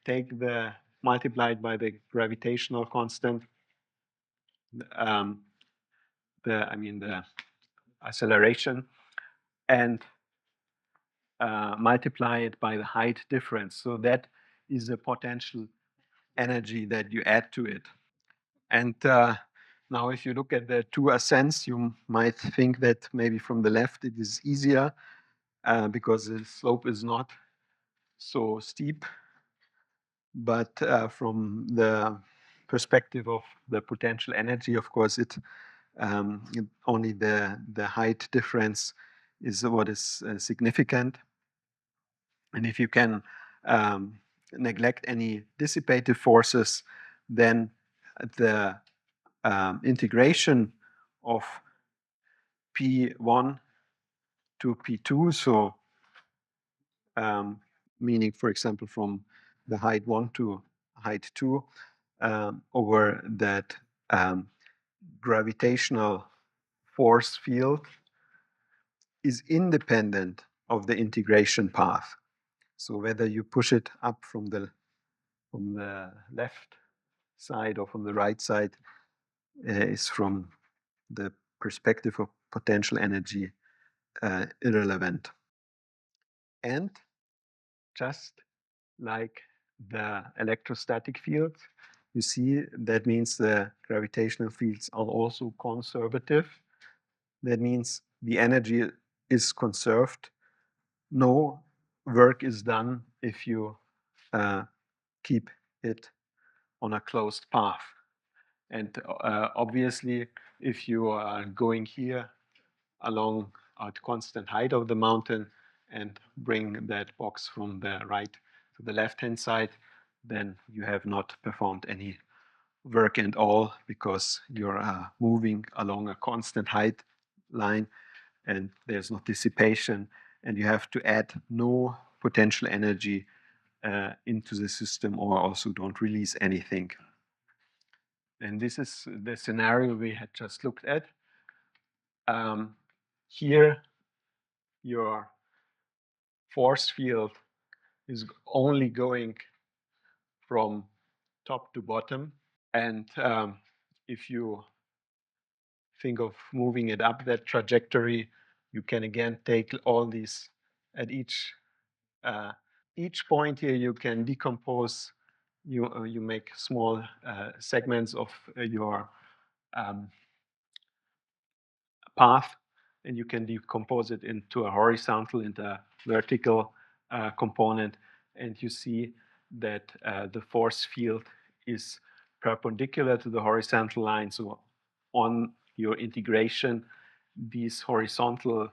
S1: take the multiplied by the gravitational constant, the acceleration, and multiply it by the height difference. So that is the potential energy that you add to it. And now if you look at the two ascents, you might think that maybe from the left it is easier because the slope is not so steep. But from the perspective of the potential energy, of course, only the height difference is what is significant. And if you can neglect any dissipative forces, then the integration of P1 to P2, so meaning, for example, from the height 1 to height 2, over that gravitational force field is independent of the integration path. So whether you push it up from the left side or from the right side is from the perspective of potential energy irrelevant. And just like the electrostatic field, you see that means the gravitational fields are also conservative. That means the energy is conserved. No work is done if you keep it on a closed path. And obviously, if you are going here along at constant height of the mountain and bring that box from the right to the left-hand side, then you have not performed any work at all because you're moving along a constant height line and there's no dissipation and you have to add no potential energy into the system or also don't release anything. And this is the scenario we had just looked at. Here, your force field is only going from top to bottom. And if you think of moving it up that trajectory, you can again take all these at each point here. You can decompose. You make small segments of your path, and you can decompose it into a horizontal and a vertical component, and you see that the force field is perpendicular to the horizontal line. So on your integration, these horizontal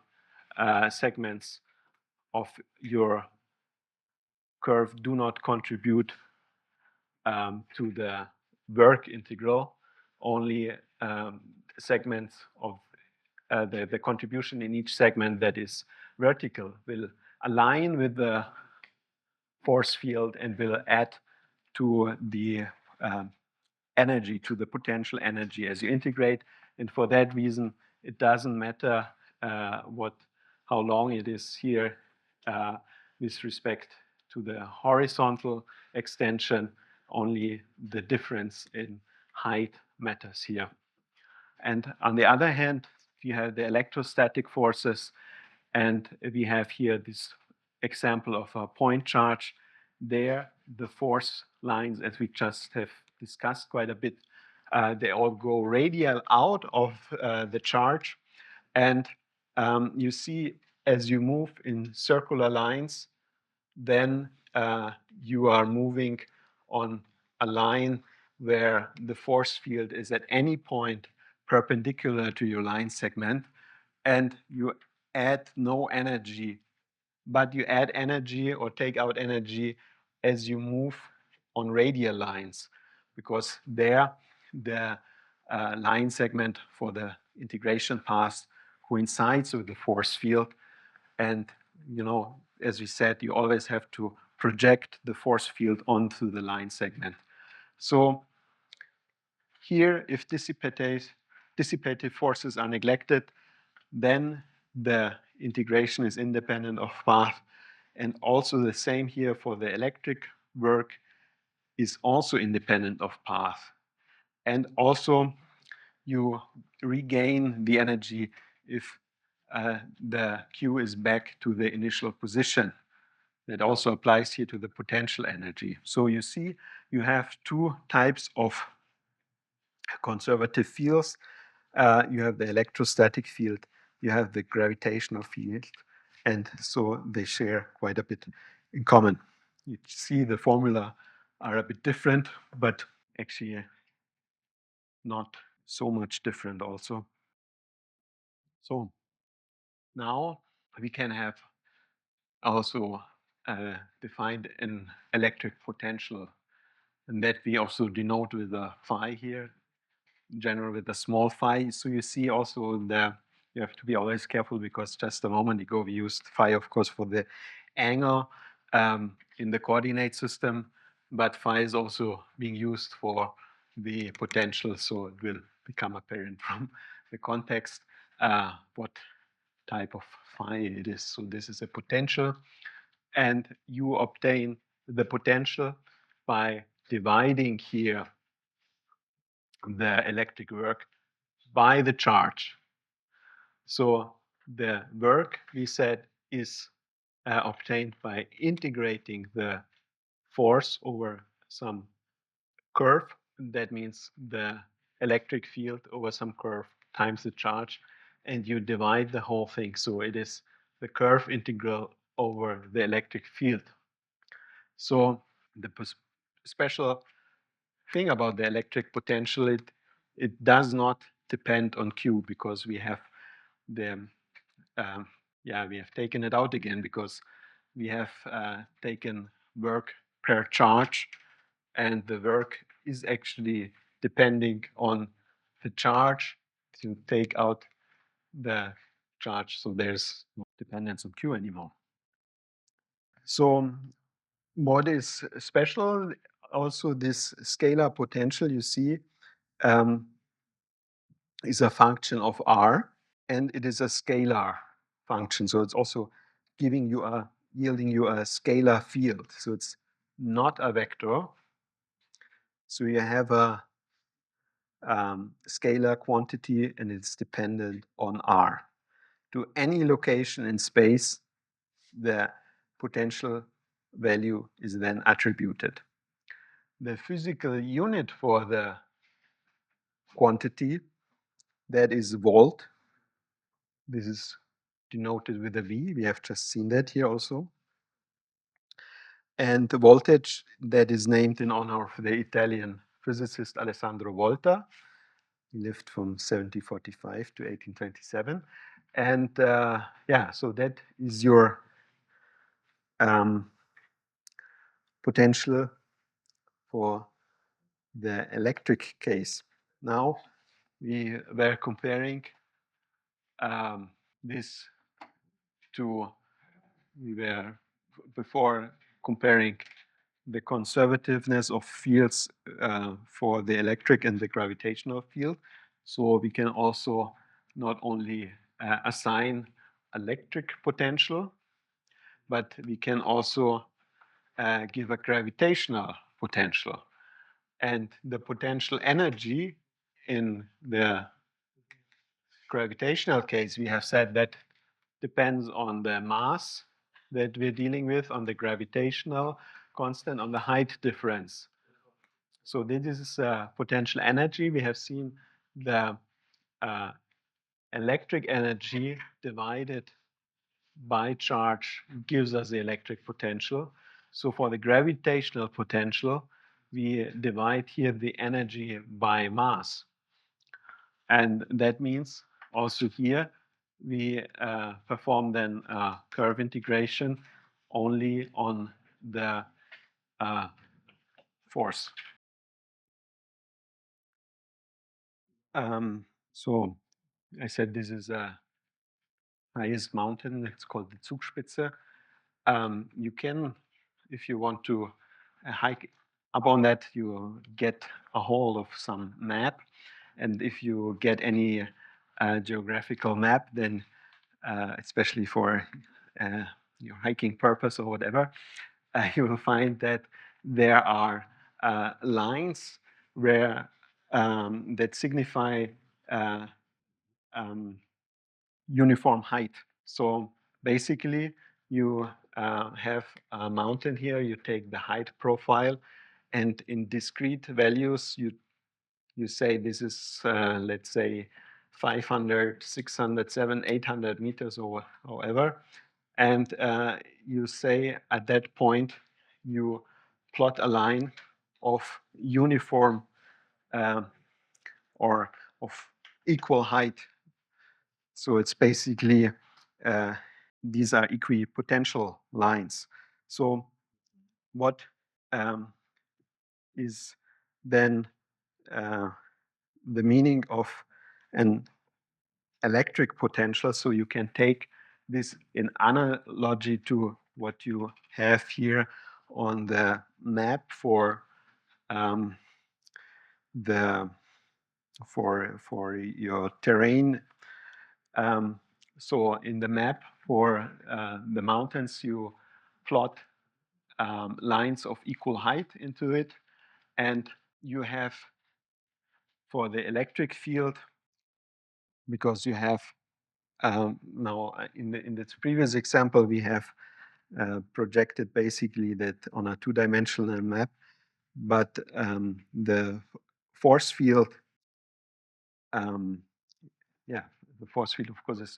S1: segments of your curve do not contribute to the work integral. Only segments of the contribution in each segment that is vertical will align with the force field and will add to the energy, to the potential energy as you integrate. And for that reason, it doesn't matter how long it is here with respect to the horizontal extension. Only the difference in height matters here. And on the other hand, we have the electrostatic forces, and we have here this example of a point charge. There, the force lines, as we just have discussed quite a bit, they all go radial out of the charge. And you see, as you move in circular lines, then you are moving on a line where the force field is at any point perpendicular to your line segment, and you add no energy, but you add energy or take out energy as you move on radial lines, because there the line segment for the integration path coincides with the force field. And as we said, you always have to project the force field onto the line segment. So here, if dissipative forces are neglected, then the integration is independent of path. And also the same here for the electric work. is also independent of path. And also you regain the energy if the Q is back to the initial position. That also applies here to the potential energy. So you see, you have two types of conservative fields. You have the electrostatic field, you have the gravitational field, and so they share quite a bit in common. You see the formula are a bit different, but actually not so much different also. So now we can have also defined an electric potential, and that we also denote with a phi here, in general with a small phi. So you see also you have to be always careful, because just a moment ago we used phi, of course, for the angle in the coordinate system, but phi is also being used for the potential, so it will become apparent from the context what type of phi it is. So this is a potential, and you obtain the potential by dividing here the electric work by the charge. So the work, we said, is obtained by integrating the force over some curve. That means the electric field over some curve times the charge, and you divide the whole thing. So it is the curve integral over the electric field. So the special thing about the electric potential, it does not depend on Q, because we have the we have taken it out again, because we have taken work per charge, and the work is actually depending on the charge to take out the charge, so there's no dependence on Q anymore. So what is special, also this scalar potential, you see, is a function of R, and it is a scalar function. So it's also yielding you a scalar field. So it's not a vector. So you have a scalar quantity, and it's dependent on R. To any location in space, the potential value is then attributed. The physical unit for the quantity, that is volt. This is denoted with a V. We have just seen that here also. And the voltage, that is named in honor of the Italian physicist Alessandro Volta. He lived from 1745 to 1827. And so that is your potential for the electric case. Now we were comparing this to, we were before comparing the conservativeness of fields for the electric and the gravitational field. So we can also not only assign electric potential, but we can also give a gravitational potential. And the potential energy in the gravitational case, we have said that depends on the mass that we're dealing with, on the gravitational constant, on the height difference. So this is potential energy. We have seen the electric energy divided by charge gives us the electric potential. So for the gravitational potential, we divide here the energy by mass. And that means also here we perform then curve integration only on the force. So I said this is a highest mountain. It's called the Zugspitze. You can, if you want to hike up on that, you get a hold of some map. And if you get any geographical map, then especially for your hiking purpose or whatever, you will find that there are lines where that signify um, uniform height. So basically, you have a mountain here. You take the height profile, and in discrete values, you say this is, let's say, 500, 600, 700, 800 meters or however. And you say at that point, you plot a line of uniform or of equal height. So it's basically, these are equipotential lines. So what is then the meaning of an electric potential? So you can take this in analogy to what you have here on the map for the for your terrain. So in the map for the mountains, you plot lines of equal height into it, and you have for the electric field, because you have now in the previous example we have projected basically that on a two-dimensional map, but the force field, yeah, the force field of course is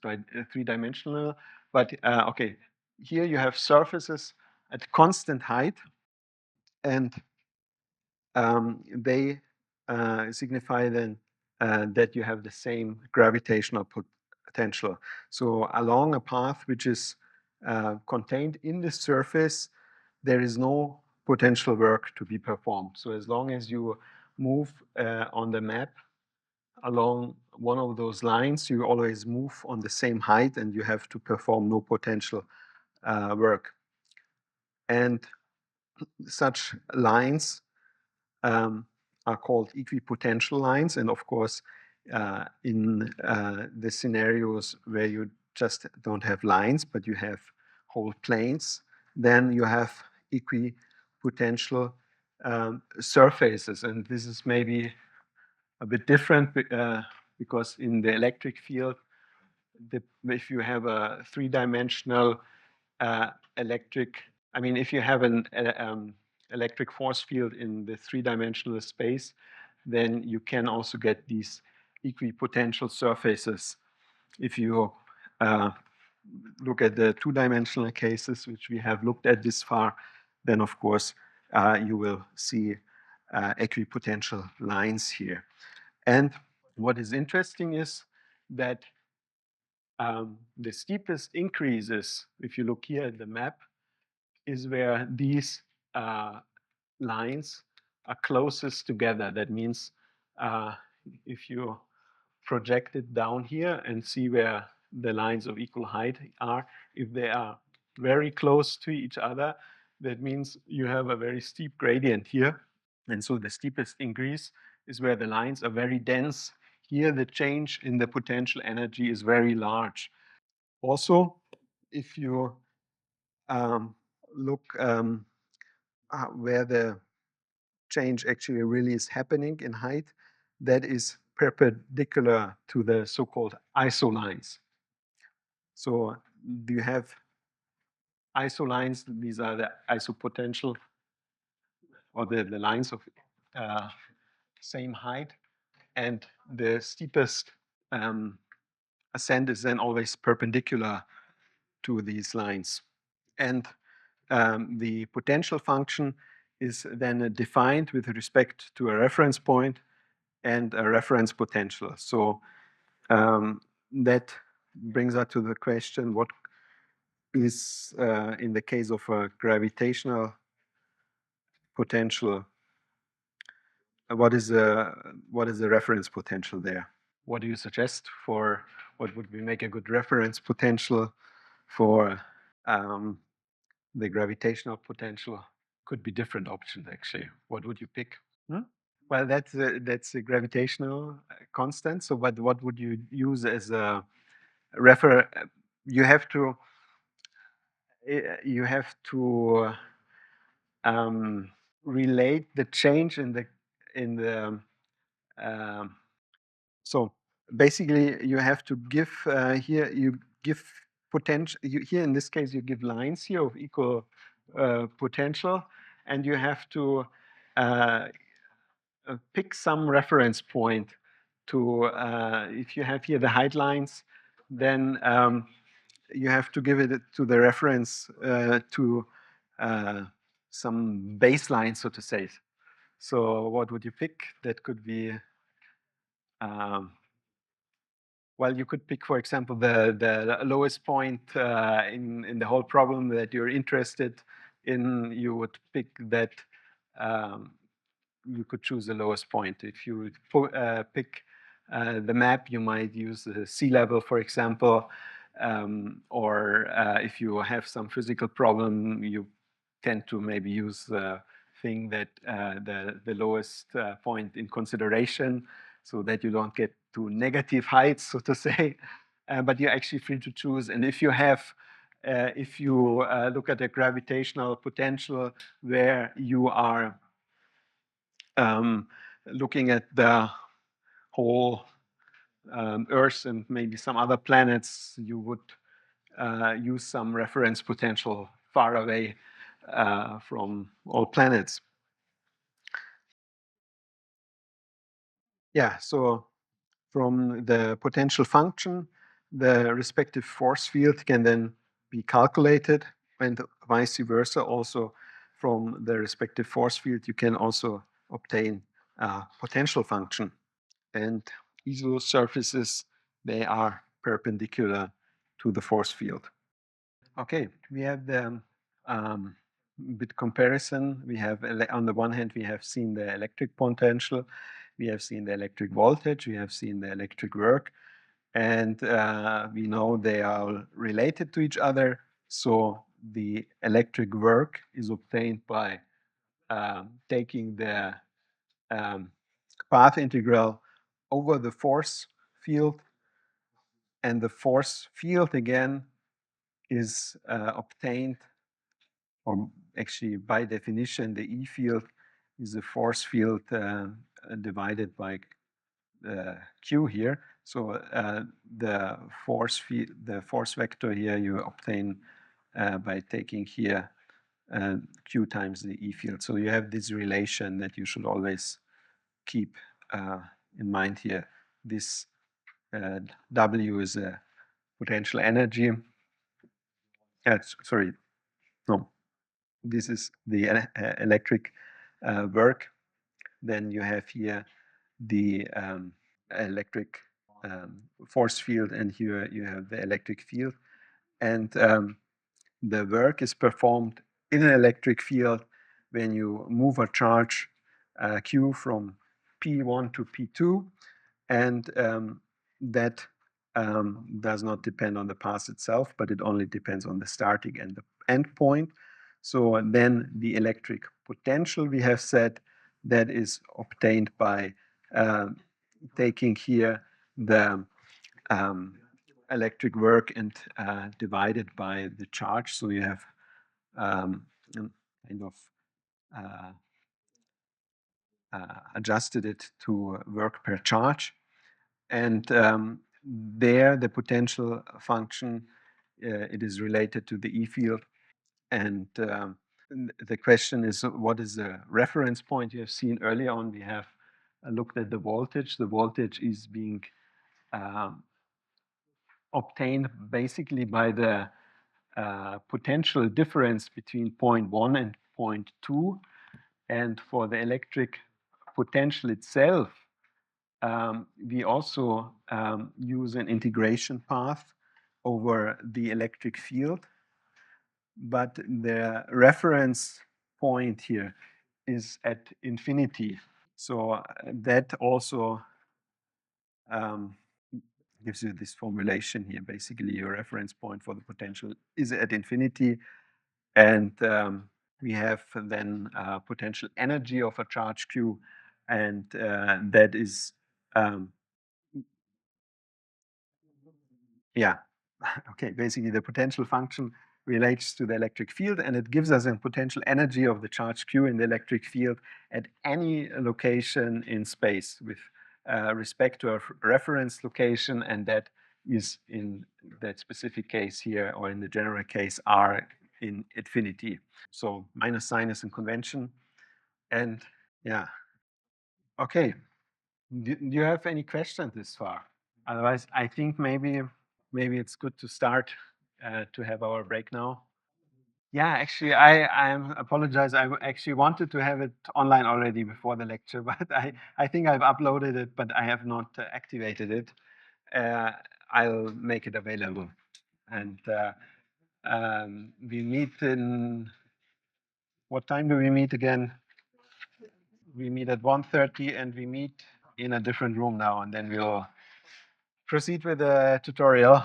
S1: three-dimensional, but okay, here you have surfaces at constant height, and they signify then that you have the same gravitational potential. So along a path which is contained in the surface, there is no potential work to be performed. So as long as you move on the map along one of those lines, you always move on the same height and you have to perform no potential work. And such lines are called equipotential lines. And of course, in the scenarios where you just don't have lines, but you have whole planes, then you have equipotential surfaces. And this is maybe a bit different because in the electric field, if you have a three-dimensional electric, I mean, if you have an electric force field in the three-dimensional space, then you can also get these equipotential surfaces. If you look at the two-dimensional cases, which we have looked at this far, then of course you will see equipotential lines here. And what is interesting is that the steepest increases, if you look here at the map, is where these lines are closest together. That means if you project it down here and see where the lines of equal height are, if they are very close to each other, that means you have a very steep gradient here. And so the steepest increase is where the lines are very dense. Here, the change in the potential energy is very large. Also, if you look where the change actually really is happening in height, that is perpendicular to the so-called isolines. So you have isolines, these are the isopotential, or the lines of same height, and the steepest ascent is then always perpendicular to these lines. And the potential function is then defined with respect to a reference point and a reference potential. So that brings us to the question, what is, in the case of a gravitational potential, what is the reference potential there? What do you suggest for what would make a good reference potential for the gravitational potential? Could be different options actually. What would you pick? Well, that's a gravitational constant. So, what would you use as a refer? You have to you have to relate the change in the so basically you have to give here you give potential here in this case you give lines here of equal potential, and you have to uh, pick some reference point to if you have here the height lines, then you have to give it to the reference to some baseline, so to say. So what would you pick? That could be, well, you could pick, for example, the lowest point in the whole problem that you're interested in. You would pick that. You could choose the lowest point. If you pick the map, you might use the sea level, for example, or if you have some physical problem, you tend to maybe use the thing that the lowest point in consideration, so that you don't get to negative heights, so to say. But you're actually free to choose. And if you have, if you look at the gravitational potential where you are looking at the whole Earth and maybe some other planets, you would use some reference potential far away from all planets. Yeah, so from the potential function, the respective force field can then be calculated, and vice versa. Also, from the respective force field, you can also obtain a potential function. And ISO surfaces, they are perpendicular to the force field. Okay, we have the bit comparison. We have, on the one hand, we have seen the electric potential, we have seen the electric voltage, we have seen the electric work, and we know they are related to each other. So the electric work is obtained by taking the path integral over the force field, and the force field again is obtained, or actually by definition, the E field is the force field divided by Q here. So the force vector here you obtain by taking here Q times the E field. So you have this relation that you should always keep in mind here. This W is a potential energy. Sorry, no, this is the electric work. Then you have here the electric force field, and here you have the electric field. And the work is performed in an electric field when you move a charge Q from P1 to P2, and that does not depend on the path itself, but it only depends on the starting and the end point. So then the electric potential, we have said, that is obtained by taking here the electric work and divided by the charge. So you have kind of adjusted it to work per charge. And there, the potential function, it is related to the E field. And the question is, what is the reference point? You have seen earlier on, we have looked at the voltage. The voltage is being obtained basically by the potential difference between point 1 and point 2. And for the electric potential itself, we also use an integration path over the electric field. But the reference point here is at infinity. So that also gives you this formulation here. Basically, your reference point for the potential is at infinity. And we have then potential energy of a charge Q, and that is, yeah, okay, basically the potential function relates to the electric field, and it gives us a potential energy of the charge q in the electric field at any location in space with respect to a reference location, and that is in that specific case here, or in the general case, r in infinity. So minus sign is in convention, and yeah. Okay. Do you have any questions this far? Otherwise, I think maybe it's good to start to have our break now. Yeah, actually, I apologize. I actually wanted to have it online already before the lecture, but I think I've uploaded it, but I have not activated it. I'll make it available, and we meet in what time do we meet again? We meet at 1:30, and we meet in a different room now, and then we'll proceed with the tutorial.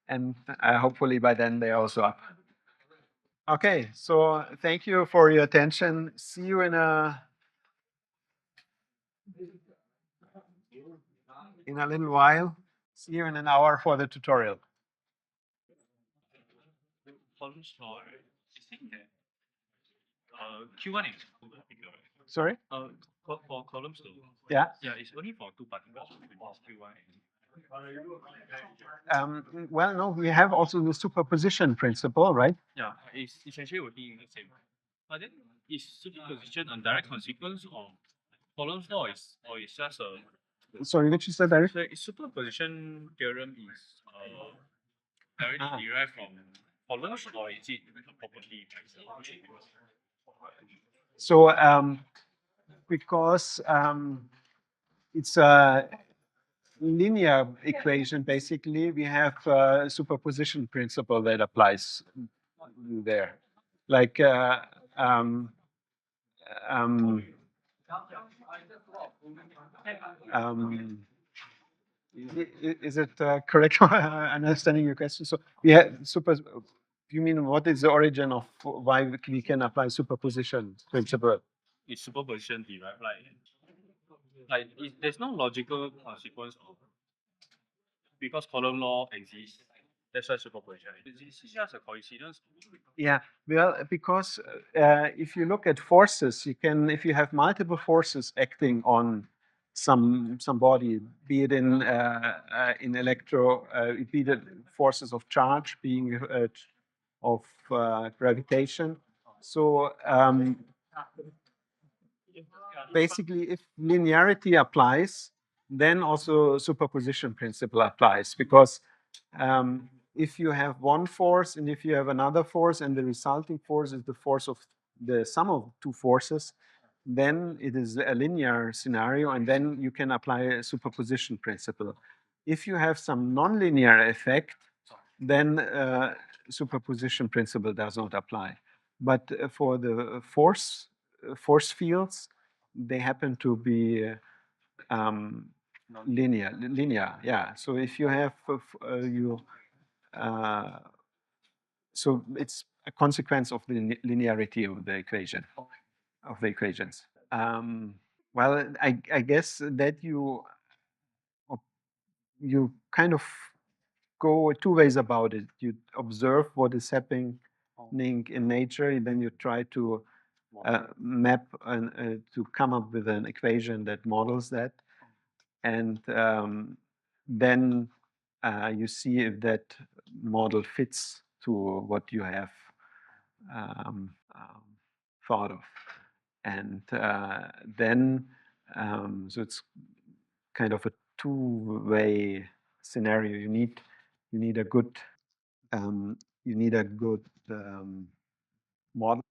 S1: And hopefully by then they're also up. Okay, so thank you for your attention. See you in a little while. See you in an hour for the tutorial.
S2: Q1 is too particular.
S1: Sorry?
S2: For columns though.
S1: Yeah.
S2: Yeah, it's only for two particles, which is Q1 and
S1: Well, no, we have also the superposition principle, right?
S2: yeah, it's essentially working the same. But then is superposition a direct consequence of Coulomb's law, or is just a
S1: Sorry, which is the direct?
S2: so superposition theorem is directly derived from Coulomb's, or is it a property?
S1: So because it's a linear equation, basically, we have a superposition principle that applies there. Like um, um, is it correct understanding your question? So we have you mean what is the origin of why we can apply superposition principle?
S2: Is superposition derived there's no logical consequence of because Coulomb law exists. That's why superposition. It's just a coincidence.
S1: Yeah, well, because if you look at forces, you can, if you have multiple forces acting on some body, be it in be it forces of charge, being of gravitation. So basically, if linearity applies, then also superposition principle applies, because if you have one force and if you have another force and the resulting force is the force of the sum of two forces, then it is a linear scenario, and then you can apply a superposition principle. If you have some nonlinear effect, then superposition principle does not apply. But for the force fields, they happen to be linear. Yeah. So if you have so it's a consequence of the linearity of the equation, of the equations. Well, I guess that you kind of go two ways about it. You observe what is happening in nature, and then you try to map to come up with an equation that models that, and then you see if that model fits to what you have thought of, and then so it's kind of a two-way scenario. You need a good model